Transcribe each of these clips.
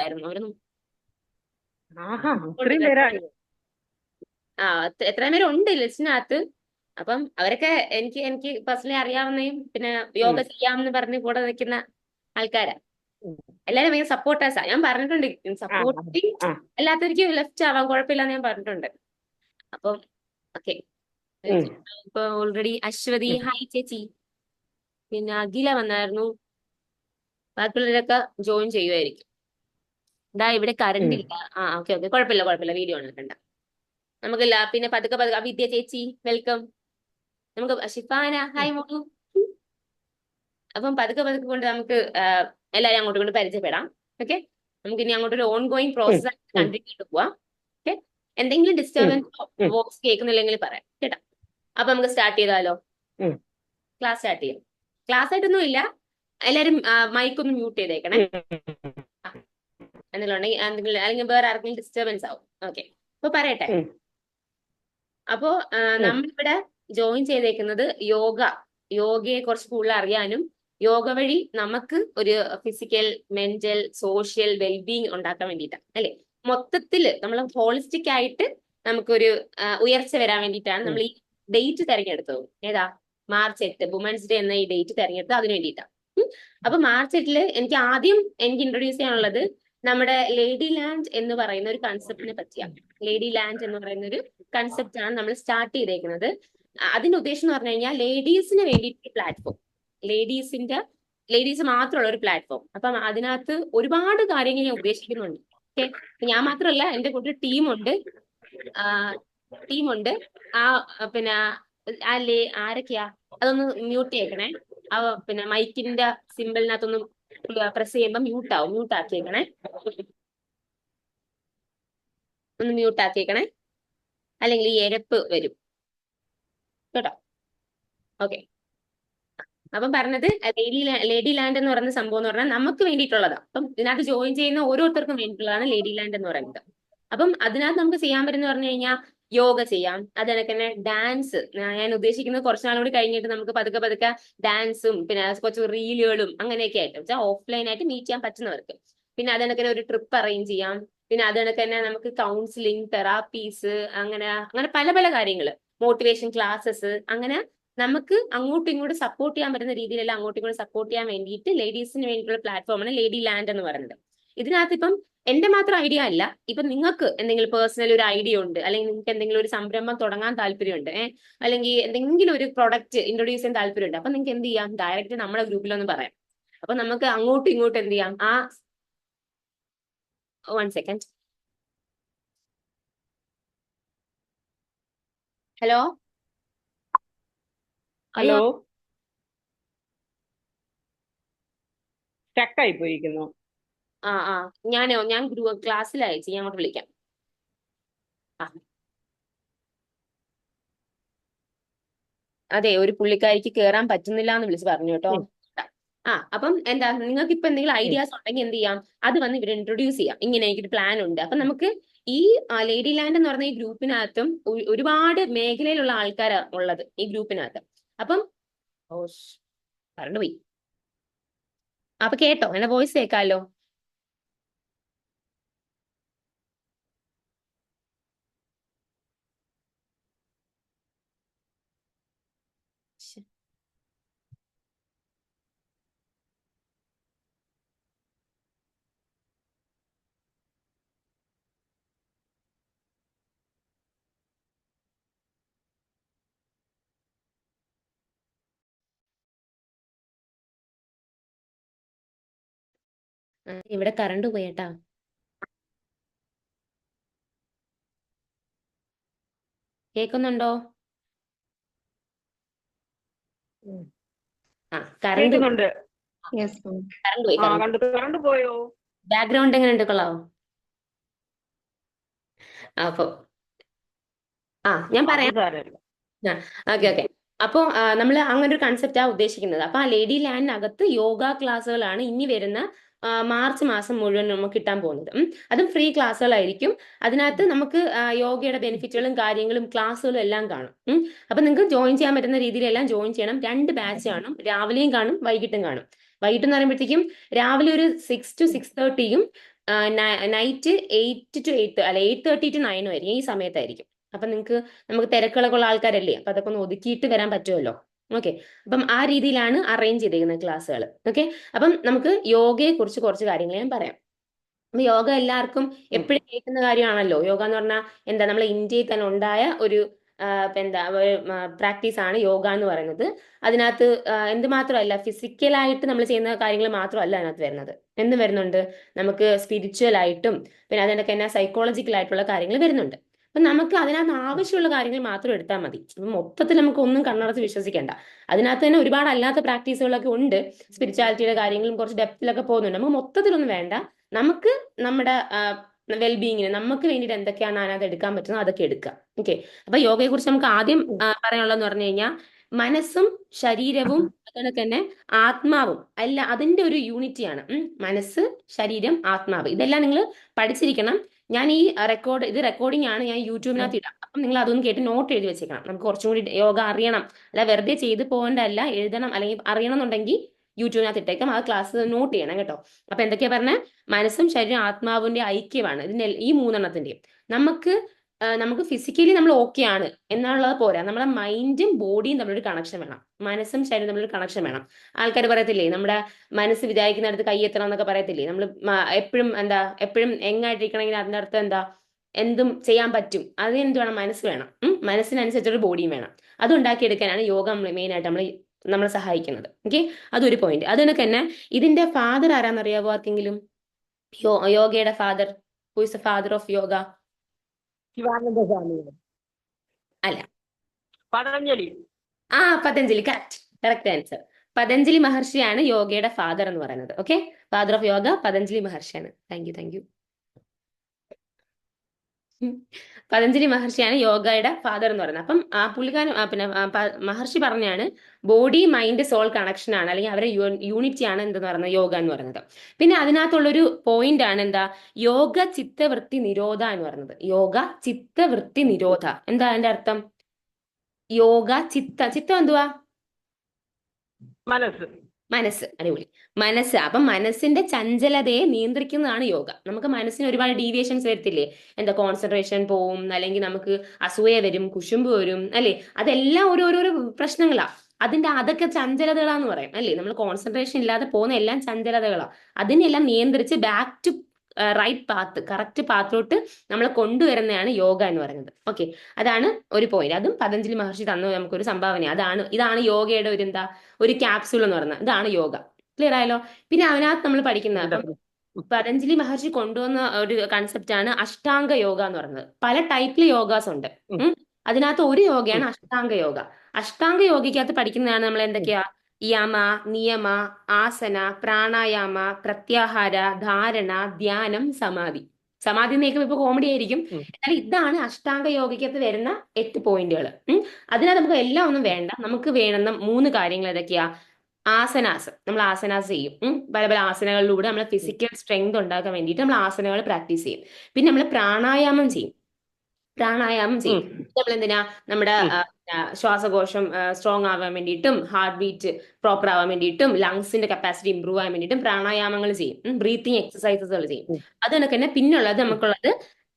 ആയിരുന്നു അവരൊന്നും. എത്രയും പേര് ഉണ്ട് ലിസ്റ്റിനകത്ത്. അപ്പം അവരൊക്കെ എനിക്ക് പേഴ്സണലി അറിയാവുന്നതും പിന്നെ യോഗ ചെയ്യാമെന്ന് പറഞ്ഞ് കൂടെ നിൽക്കുന്ന ആൾക്കാരാ. എല്ലാരും ഭയങ്കര സപ്പോർട്ടേഴ്സാ. ഞാൻ പറഞ്ഞിട്ടുണ്ട് സപ്പോർട്ടിങ് അല്ലാത്തവർക്ക് ലെഫ്റ്റ് ആവാം, കുഴപ്പമില്ലാന്ന് ഞാൻ പറഞ്ഞിട്ടുണ്ട്. അപ്പം ഓക്കെ. ഇപ്പൊ ഓൾറെഡി അശ്വതി ഹായ് ചേച്ചി, പിന്നെ അഖില വന്നായിരുന്നു. ബാക്കിയുള്ളവരൊക്കെ ജോയിൻ ചെയ്യുമായിരിക്കും. ഇവിടെ കറണ്ട് ഇല്ല. ഓക്കെ കുഴപ്പമില്ല, വീഡിയോ ആണ് കണ്ട. നമുക്കില്ല. പിന്നെ പതുക്കെ പതുക്കെ വിദ്യ ചേച്ചി വെൽക്കം. നമുക്ക് ഷിഫാന ഹായ് മോളു. അപ്പം പതുക്കെ പതുക്കെ കൊണ്ട് നമുക്ക് എല്ലാവരും അങ്ങോട്ടും കൊണ്ട് പരിചയപ്പെടാം. ഓക്കെ, നമുക്ക് ഇനി അങ്ങോട്ട് ഒരു ഓൺ ഗോയിങ് പ്രോസസ് ആയിട്ട് കണ്ടിന്യൂ ചെയ്ത് പോവാം. ഓക്കെ, എന്തെങ്കിലും ഡിസ്റ്റർബൻസോ വോയിസ് കേൾക്കുന്നില്ലെങ്കിൽ പറയാം കേട്ടോ. അപ്പൊ നമുക്ക് സ്റ്റാർട്ട് ചെയ്താലോ? ക്ലാസ് സ്റ്റാർട്ട് ചെയ്യാം. ക്ലാസ് ആയിട്ടൊന്നും ഇല്ല, എല്ലാരും മൈക്കൊന്ന് മ്യൂട്ട് ചെയ്തേക്കണേ എന്തെങ്കിലും അല്ലെങ്കിൽ വേറെ ആർക്കെങ്കിലും ഡിസ്റ്റർബൻസ് ആവും. ഓക്കെ, അപ്പൊ പറയട്ടെ. അപ്പോ നമ്മളിവിടെ ജോയിൻ ചെയ്തേക്കുന്നത് യോഗയെ കുറച്ച് കൂടുതൽ അറിയാനും യോഗ വഴി നമുക്ക് ഒരു ഫിസിക്കൽ, മെന്റൽ, സോഷ്യൽ വെൽബീങ് ഉണ്ടാക്കാൻ വേണ്ടിയിട്ടാണ് അല്ലെ. മൊത്തത്തിൽ നമ്മൾ ഹോളിസ്റ്റിക് ആയിട്ട് നമുക്കൊരു ഉയർച്ച വരാൻ വേണ്ടിയിട്ടാണ് നമ്മൾ ഈ ഡേറ്റ് തെരഞ്ഞെടുത്തത്. ഏതാ? മാർച്ച് 8 വുമൻസ് ഡേ എന്ന ഈ ഡേറ്റ് തെരഞ്ഞെടുത്തത് അതിനു വേണ്ടിയിട്ടാണ്. അപ്പൊ മാർച്ച് 8 എനിക്ക് ഇൻട്രൊഡ്യൂസ് ചെയ്യാനുള്ളത് നമ്മുടെ ലേഡി ലാൻഡ് എന്ന് പറയുന്ന ഒരു കൺസെപ്റ്റിനെ പറ്റിയാണ്. ലേഡി ലാൻഡ് എന്ന് പറയുന്ന ഒരു കൺസെപ്റ്റ് ആണ് നമ്മൾ സ്റ്റാർട്ട് ചെയ്തേക്കുന്നത്. അതിന്റെ ഉദ്ദേശം എന്ന് പറഞ്ഞു കഴിഞ്ഞാൽ ലേഡീസിന് വേണ്ടിയിട്ട് പ്ലാറ്റ്ഫോം, ലേഡീസ് മാത്രമുള്ള ഒരു പ്ലാറ്റ്ഫോം. അപ്പം അതിനകത്ത് ഒരുപാട് കാര്യങ്ങൾ ഞാൻ ഉദ്ദേശിക്കുന്നുണ്ട്. ഓക്കെ, ഞാൻ മാത്രമല്ല, എന്റെ കൂടെ ടീമുണ്ട്. പിന്നെ ആരൊക്കെയാ? അതൊന്ന് മ്യൂട്ട് ചെയ്യണേ. പിന്നെ മൈക്കിന്റെ സിമ്പിളിനകത്തൊന്ന് പ്രസ് ചെയ്യുമ്പോൾ മ്യൂട്ട് ആക്കിയേക്കണേ. ഒന്ന് മ്യൂട്ട് ആക്കിയേക്കണേ, അല്ലെങ്കിൽ ഈ എരപ്പ് വരും കേട്ടോ. ഓക്കെ, അപ്പം പറഞ്ഞത് ലേഡി ലാൻഡ് എന്ന് പറയുന്ന സംഭവം എന്ന് പറഞ്ഞാൽ നമുക്ക് വേണ്ടിയിട്ടുള്ളതാണ്. അപ്പം ഇതിനകത്ത് ജോയിൻ ചെയ്യുന്ന ഓരോരുത്തർക്കും വേണ്ടിയിട്ടുള്ളതാണ് ലേഡി ലാൻഡ് എന്ന് പറയുന്നത്. അപ്പം അതിനകത്ത് നമുക്ക് ചെയ്യാൻ പറ്റുന്ന പറഞ്ഞു കഴിഞ്ഞാൽ യോഗ ചെയ്യാം. അതിനൊക്കെ തന്നെ ഡാൻസ്. ഞാൻ ഉദ്ദേശിക്കുന്നത് കുറച്ച് നാളുകൂടി കഴിഞ്ഞിട്ട് നമുക്ക് പതുക്കെ പതുക്കെ ഡാൻസും പിന്നെ കുറച്ച് റീലുകളും അങ്ങനെയൊക്കെ ആയിട്ട് വെച്ചാൽ ഓഫ്ലൈൻ ആയിട്ട് മീറ്റ് ചെയ്യാൻ പറ്റുന്നവർക്ക്. പിന്നെ അതിനൊക്കെ ഒരു ട്രിപ്പ് അറേഞ്ച് ചെയ്യാം. പിന്നെ അതിനൊക്കെ തന്നെ നമുക്ക് കൗൺസിലിംഗ്, തെറാപ്പീസ്, അങ്ങനെ പല പല കാര്യങ്ങൾ, മോട്ടിവേഷൻ ക്ലാസ്സസ്, അങ്ങനെ നമുക്ക് അങ്ങോട്ടും ഇങ്ങോട്ടും സപ്പോർട്ട് ചെയ്യാൻ പറ്റുന്ന രീതിയിലെല്ലാം അങ്ങോട്ടും ഇങ്ങോട്ടും സപ്പോർട്ട് ചെയ്യാൻ വേണ്ടിയിട്ട് ലേഡീസിന് വേണ്ടിയിട്ടുള്ള പ്ലാറ്റ്ഫോമാണ് ലേഡി ലാൻഡ് എന്ന് പറയുന്നത്. ഇതിനകത്ത് ഇപ്പം എന്റെ മാത്രം ഐഡിയ അല്ല. ഇപ്പൊ നിങ്ങൾക്ക് എന്തെങ്കിലും പേഴ്സണൽ ഒരു ഐഡിയ ഉണ്ട്, അല്ലെങ്കിൽ നിങ്ങൾക്ക് എന്തെങ്കിലും ഒരു സംരംഭം തുടങ്ങാൻ താല്പര്യമുണ്ട്, അല്ലെങ്കിൽ എന്തെങ്കിലും ഒരു പ്രൊഡക്റ്റ് ഇൻട്രൊഡ്യൂസ് ചെയ്യാൻ താല്പര്യമുണ്ട്, അപ്പൊ നിങ്ങൾക്ക് എന്ത് ചെയ്യാം? ഡയറക്റ്റ് നമ്മുടെ ഗ്രൂപ്പിലൊന്ന് പറയാം. അപ്പൊ നമുക്ക് അങ്ങോട്ടും ഇങ്ങോട്ടും എന്ത് ചെയ്യാം? 1 സെക്കൻഡ്. ഹലോ ഹലോ, സ്റ്റക്കായി പോയിരിക്കുന്നു. ഞാൻ ക്ലാസ്സിലയച്ചു, ഞാൻ അങ്ങോട്ട് വിളിക്കാം. അതെ, ഒരു പുള്ളിക്കാരിക്ക് കേറാൻ പറ്റുന്നില്ല എന്ന് വിളിച്ച് പറഞ്ഞു കേട്ടോ. അപ്പം എന്താ, നിങ്ങൾക്ക് ഇപ്പൊ എന്തെങ്കിലും ഐഡിയാസ് ഉണ്ടെങ്കിൽ എന്ത് ചെയ്യാം? അത് വന്ന് ഇവർ ഇൻട്രൊഡ്യൂസ് ചെയ്യാം. ഇങ്ങനെ എനിക്കൊരു പ്ലാൻ ഉണ്ട്. അപ്പൊ നമുക്ക് ഈ ലേഡി ലാൻഡ് എന്ന് പറഞ്ഞ ഈ ഗ്രൂപ്പിനകത്തും ഒരുപാട് മേഖലയിലുള്ള ആൾക്കാരാ ഉള്ളത് ഈ ഗ്രൂപ്പിനകത്ത്. അപ്പം കറണ്ട് പോയി. അപ്പൊ കേട്ടോ, എന്റെ വോയിസ് കേൾക്കാമല്ലോ? ഇവിടെ കറണ്ട് പോയേട്ടാ. കേൾക്കുന്നുണ്ടോ? കറണ്ട് പോയോ? ബാക്ക്ഗ്രൗണ്ട് എങ്ങനെ ഉണ്ട്? കൊള്ളാവോ? അപ്പൊ ഞാൻ പറയാം. ഓക്കെ. അപ്പോ നമ്മൾ അങ്ങനെ ഒരു കൺസെപ്റ്റാണ് ഉദ്ദേശിക്കുന്നത്. അപ്പൊ ആ ലേഡി ലാൻഡിനകത്ത് യോഗ ക്ലാസ്സുകളാണ് ഇനി വരുന്ന മാർച്ച് മാസം മുഴുവൻ നമുക്ക് കിട്ടാൻ പോകുന്നത്. അതും ഫ്രീ ക്ലാസ്സുകളായിരിക്കും. അതിനകത്ത് നമുക്ക് യോഗയുടെ ബെനിഫിറ്റുകളും കാര്യങ്ങളും ക്ലാസ്സുകളും എല്ലാം കാണും. അപ്പൊ നിങ്ങൾക്ക് ജോയിൻ ചെയ്യാൻ പറ്റുന്ന രീതിയിലെല്ലാം ജോയിൻ ചെയ്യണം. 2 ബാച്ച് കാണും, രാവിലെയും കാണും വൈകിട്ടും കാണും. വൈകിട്ട് എന്ന് പറയുമ്പോഴത്തേക്കും രാവിലെ ഒരു 6 to 6:30 നൈറ്റ് 8 to 8 അല്ല 8:30 to 9 ആയിരിക്കും, ഈ സമയത്തായിരിക്കും. അപ്പൊ നമുക്ക് തിരക്കുകളൊക്കെ ഉള്ള ആൾക്കാരല്ലേ, അപ്പൊ അതൊക്കെ ഒന്ന് ഒതുക്കിയിട്ട് വരാൻ പറ്റുമല്ലോ. ഓക്കെ, അപ്പം ആ രീതിയിലാണ് അറേഞ്ച് ചെയ്തിരിക്കുന്നത് ക്ലാസ്സുകൾ. ഓക്കെ, അപ്പം നമുക്ക് യോഗയെ കുറിച്ച് കുറച്ച് കാര്യങ്ങൾ ഞാൻ പറയാം. അപ്പൊ യോഗ എല്ലാവർക്കും ഉം. എപ്പോഴും കേൾക്കുന്ന കാര്യമാണല്ലോ. യോഗ എന്ന് പറഞ്ഞാൽ എന്താ, നമ്മളെ ഇന്ത്യയിൽ തന്നെ ഉണ്ടായ ഒരു ഇപ്പൊ എന്താ പ്രാക്ടീസ് ആണ് യോഗ എന്ന് പറയുന്നത്. അതിനകത്ത് എന്തുമാത്രമല്ല ഫിസിക്കലായിട്ട് നമ്മൾ ചെയ്യുന്ന കാര്യങ്ങൾ മാത്രമല്ല അതിനകത്ത് വരുന്നത്. എന്ത് വരുന്നുണ്ട്, നമുക്ക് സ്പിരിച്വൽ ആയിട്ടും പിന്നെ അതിനൊക്കെ തന്നെ സൈക്കോളജിക്കൽ ആയിട്ടുള്ള കാര്യങ്ങൾ വരുന്നുണ്ട്. അപ്പൊ നമുക്ക് അതിനകത്ത് ആവശ്യമുള്ള കാര്യങ്ങൾ മാത്രം എടുത്താൽ മതി. അപ്പൊ മൊത്തത്തിൽ നമുക്ക് ഒന്നും കണ്ണടച്ച് വിശ്വസിക്കേണ്ട. അതിനകത്ത് തന്നെ ഒരുപാട് അല്ലാത്ത പ്രാക്ടീസുകളൊക്കെ ഉണ്ട്. സ്പിരിച്വാലിറ്റിയുടെ കാര്യങ്ങളും കുറച്ച് ഡെപ്തിലൊക്കെ പോകുന്നുണ്ട്. നമുക്ക് മൊത്തത്തിലൊന്നും വേണ്ട. നമുക്ക് നമ്മുടെ വെൽബീയിങ്ങിന് നമുക്ക് വേണ്ടിയിട്ട് എന്തൊക്കെയാണ് അതിനകത്ത് എടുക്കാൻ പറ്റുന്നത് അതൊക്കെ എടുക്കുക. ഓക്കെ, അപ്പൊ യോഗയെ കുറിച്ച് നമുക്ക് ആദ്യം പറയാനുള്ളതെന്ന് പറഞ്ഞു കഴിഞ്ഞാൽ മനസ്സും ശരീരവും അതുപോലെ തന്നെ ആത്മാവും അല്ല, അതിന്റെ ഒരു യൂണിറ്റിയാണ്. മനസ്സ്, ശരീരം, ആത്മാവ്, ഇതെല്ലാം നിങ്ങൾ പഠിച്ചിരിക്കണം. ഞാൻ ഈ ഇത് റെക്കോർഡിംഗ് ആണ്, ഞാൻ യൂട്യൂബിനകത്ത് ഇടാം. അപ്പം നിങ്ങൾ അതൊന്ന് കേട്ട് നോട്ട് എഴുതി വെച്ചേക്കണം. നമുക്ക് കുറച്ചും കൂടി യോഗ അറിയണം, അല്ല വെറുതെ ചെയ്ത് പോകേണ്ടതല്ല, എഴുതണം അല്ലെങ്കിൽ അറിയണം എന്നുണ്ടെങ്കിൽ യൂട്യൂബിനകത്ത് ഇട്ടേക്കാം. ആ ക്ലാസ് നോട്ട് ചെയ്യണം കേട്ടോ. അപ്പൊ എന്തൊക്കെയാ പറഞ്ഞ, മനസ്സും ശരീരം ആത്മാവിന്റെ ഐക്യമാണ് ഇതിന്റെ ഈ മൂന്നെണ്ണത്തിന്റെയും. നമുക്ക് ഫിസിക്കലി നമ്മൾ ഓക്കെ ആണ് എന്നുള്ളത് പോരാ, നമ്മുടെ മൈൻഡും ബോഡിയും തമ്മിലൊരു കണക്ഷൻ വേണം. മനസ്സും ശരീരം തമ്മിലൊരു കണക്ഷൻ വേണം. ആൾക്കാർ പറയത്തില്ലേ, നമ്മുടെ മനസ്സ് വിചാരിക്കുന്നിടത്ത് കൈയെത്തണം എന്നൊക്കെ പറയത്തില്ലേ. നമ്മൾ എപ്പോഴും എപ്പോഴും എങ്ങായിട്ടിരിക്കണമെങ്കിൽ അതിന്റെ അർത്ഥം എന്താ, എന്തും ചെയ്യാൻ പറ്റും. അത് എന്ത് വേണം, മനസ്സ് വേണം. മനസ്സിനനുസരിച്ചൊരു ബോഡിയും വേണം. അത് ഉണ്ടാക്കിയെടുക്കാനാണ് യോഗ മെയിൻ ആയിട്ട് നമ്മളെ സഹായിക്കുന്നത്. ഓക്കെ, അതൊരു പോയിന്റ്. അതിനൊക്കെ തന്നെ ഇതിന്റെ ഫാദർ ആരാന്നറിയാവോ ആർക്കെങ്കിലും? യോഗയുടെ father, who is the father of yoga? Sivananda സ്വാമിയുടെ അല്ല, പതഞ്ജലി. പതഞ്ജലി. Correct answer. പതഞ്ജലി മഹർഷിയാണ് യോഗയുടെ ഫാദർ എന്ന് പറയുന്നത്. Okay, father of yoga Patanjali മഹർഷിയാണ്. Thank you. പതഞ്ജലി മഹർഷിയാണ് യോഗയുടെ ഫാദർ എന്ന് പറയുന്നത്. അപ്പം ആ പുള്ളിക്കാരൻ പിന്നെ മഹർഷി പറഞ്ഞാണ് ബോഡി മൈൻഡ് സോൾ കണക്ഷൻ ആണ്, അല്ലെങ്കിൽ അവരെ യൂണിറ്റി ആണ് എന്തെന്ന് പറയുന്നത് യോഗ എന്ന് പറയുന്നത്. പിന്നെ അതിനകത്തുള്ളൊരു പോയിന്റ് ആണ് എന്താ, യോഗ ചിത്തവൃത്തി നിരോധ എന്ന് പറയുന്നത്. യോഗ ചിത്തവൃത്തി നിരോധ എന്താ അതിന്റെ അർത്ഥം? യോഗ ചിത്തം എന്തുവാ? മനസ്സ്. അടിപൊളി. മനസ്സ്. അപ്പം മനസ്സിന്റെ ചഞ്ചലതയെ നിയന്ത്രിക്കുന്നതാണ് യോഗ. നമുക്ക് മനസ്സിന് ഒരുപാട് ഡീവിയേഷൻസ് വരത്തില്ലേ, എന്താ കോൺസെൻട്രേഷൻ പോവും, അല്ലെങ്കിൽ നമുക്ക് അസൂയ വരും, കുശുമ്പ് വരും, അല്ലെ? അതെല്ലാം ഓരോരോ പ്രശ്നങ്ങളാ. അതൊക്കെ ചഞ്ചലതകളാന്ന് പറയും, അല്ലേ? നമ്മൾ കോൺസെൻട്രേഷൻ ഇല്ലാതെ പോകുന്ന എല്ലാം ചഞ്ചലതകളാ. അതിനെല്ലാം നിയന്ത്രിച്ച് back to right path, correct പാത്തിലോട്ട് നമ്മളെ കൊണ്ടുവരുന്നതാണ് യോഗ എന്ന് പറയുന്നത്. ഓക്കെ, അതാണ് ഒരു പോയിന്റ്. അതും പതഞ്ജലി മഹർഷി തന്ന നമുക്കൊരു സംഭാവന. ഇതാണ് യോഗയുടെ ഒരു ക്യാപ്സൂൾ എന്ന് പറയുന്നത്. ഇതാണ് യോഗ. ക്ലിയർ ആയല്ലോ? പിന്നെ അതിനകത്ത് നമ്മൾ പഠിക്കുന്ന പതഞ്ജലി മഹർഷി കൊണ്ടുവന്ന ഒരു കൺസെപ്റ്റ് ആണ് അഷ്ടാംഗ യോഗ എന്ന് പറയുന്നത്. പല ടൈപ്പിൽ യോഗാസ് ഉണ്ട്. അതിനകത്ത് ഒരു യോഗയാണ് അഷ്ടാംഗ യോഗ. അഷ്ടാംഗ യോഗയ്ക്കകത്ത് പഠിക്കുന്നതാണ് നമ്മൾ എന്തൊക്കെയാ, യമ, നിയമ, ആസന, പ്രാണായാമ, പ്രത്യാഹാര, ധാരണ, ധ്യാനം, സമാധി. സമാധി എന്ന് കേൾക്കുമ്പോൾ ഇപ്പൊ കോമഡി ആയിരിക്കും, എന്നാൽ ഇതാണ് അഷ്ടാംഗ യോഗയ്ക്കകത്ത് വരുന്ന 8 പോയിന്റുകൾ. അതിനകത്ത് നമുക്ക് എല്ലാം ഒന്നും വേണ്ട. നമുക്ക് വേണ്ടുന്ന 3 കാര്യങ്ങൾ ഏതൊക്കെയാ? ആസനാസ്. നമ്മൾ ആസനാസ് ചെയ്യും. പല പല ആസനകളിലൂടെ നമ്മളെ ഫിസിക്കൽ സ്ട്രെങ്ത് ഉണ്ടാക്കാൻ വേണ്ടിയിട്ട് നമ്മൾ ആസനകൾ പ്രാക്ടീസ് ചെയ്യും. പിന്നെ നമ്മൾ പ്രാണായാമം ചെയ്യും. നമ്മൾ എന്തിനാ, നമ്മുടെ ശ്വാസകോശം സ്ട്രോങ് ആവാൻ വേണ്ടിയിട്ടും ഹാർട്ട് ബീറ്റ് പ്രോപ്പർ ആവാൻ വേണ്ടിയിട്ടും ലങ്സിന്റെ കപ്പാസിറ്റി ഇമ്പ്രൂവ് ആവാൻ വേണ്ടിയിട്ടും പ്രാണായാമങ്ങൾ ചെയ്യും. ബ്രീത്തിങ് എക്സസൈസസുകൾ ചെയ്യും. അതൊക്കെ തന്നെ. പിന്നുള്ളത് നമുക്കുള്ളത്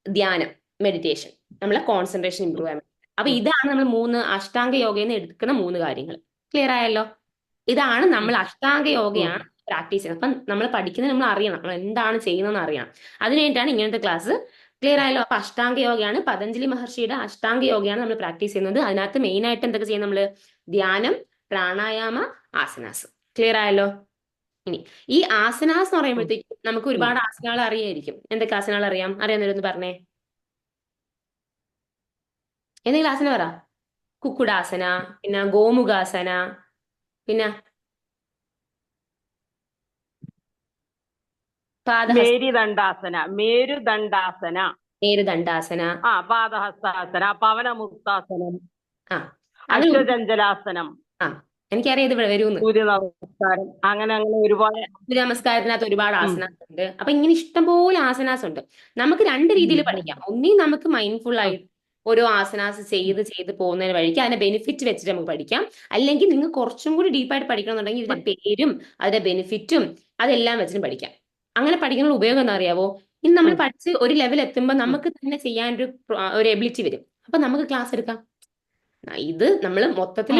ധ്യാനം, മെഡിറ്റേഷൻ, നമ്മളെ കോൺസെൻട്രേഷൻ ഇമ്പ്രൂവ് ആവാൻ. അപ്പൊ ഇതാണ് നമ്മൾ 3 അഷ്ടാംഗ യോഗയിൽ നിന്ന് എടുക്കുന്ന 3 കാര്യങ്ങൾ. ക്ലിയർ ആയല്ലോ? ഇതാണ് നമ്മൾ അഷ്ടാംഗ യോഗയാണ് പ്രാക്ടീസ് ചെയ്യുന്നത്. അപ്പം നമ്മൾ പഠിക്കുന്നത് നമ്മൾ അറിയണം, നമ്മൾ എന്താണ് ചെയ്യുന്നതെന്ന് അറിയണം. അതിനുവേണ്ടിയിട്ടാണ് ഇങ്ങനത്തെ ക്ലാസ്. ക്ലിയർ ആയല്ലോ? അപ്പൊ അഷ്ടാംഗ യോഗയാണ്, പതഞ്ജലി മഹർഷിയുടെ അഷ്ടാംഗ യോഗയാണ് നമ്മൾ പ്രാക്ടീസ് ചെയ്യുന്നത്. അതിനകത്ത് മെയിൻ ആയിട്ട് എന്തൊക്കെ ചെയ്യും നമ്മള്? ധ്യാനം, പ്രാണായാമ, ആസനാസ്. ക്ലിയർ ആയല്ലോ? ഇനി ഈ ആസനാസ് എന്ന് പറയുമ്പോഴത്തേക്കും നമുക്ക് ഒരുപാട് ആസനകൾ അറിയായിരിക്കും. എന്തൊക്കെ ആസനകൾ അറിയാന്നൊരു പറഞ്ഞേ. എന്തെങ്കിലും ആസന പറ. കുക്കുടാസന, പിന്നെ ഗോമുഖാസന, പിന്നെ മേരുദണ്ഡാസന, പാദഹസ്താസന, പവനമുക്താസനം, ആ അഷ്ടചഞ്ചലാസനം. എനിക്കറിയാം ഇത് വരുമെന്ന്. സൂര്യ നമസ്കാരം, അങ്ങനെ ഒരുപാട്. സൂര്യ നമസ്കാരത്തിനകത്ത് ഒരുപാട് ആസനാസ് ഉണ്ട്. അപ്പൊ ഇങ്ങനെ ഇഷ്ടംപോലെ ആസനാസ് ഉണ്ട്. നമുക്ക് 2 രീതിയിൽ പഠിക്കാം. ഒന്നീ നമുക്ക് മൈൻഡ്ഫുൾ ആയിട്ട് ഓരോ ആസനാസ് ചെയ്ത് പോകുന്നതിന് വഴിക്ക് അതിന്റെ ബെനിഫിറ്റ് വെച്ചിട്ട് നമുക്ക് പഠിക്കാം. അല്ലെങ്കിൽ നിങ്ങൾ കുറച്ചും കൂടി ഡീപ്പായിട്ട് പഠിക്കണമെന്നുണ്ടെങ്കിൽ ഇതിന്റെ പേരും അതിന്റെ ബെനിഫിറ്റും അതെല്ലാം വെച്ചിട്ട് പഠിക്കാം. അങ്ങനെ പഠിക്കാനുള്ള ഉപയോഗം എന്താ അറിയാവോ? ഇനി നമ്മൾ പഠിച്ച് ഒരു ലെവൽ എത്തുമ്പോൾ നമുക്ക് തന്നെ ചെയ്യാൻ ഒരു എബിലിറ്റി വരും. അപ്പൊ നമുക്ക് ക്ലാസ് എടുക്കാം. ഇത് നമ്മൾ മൊത്തത്തിൽ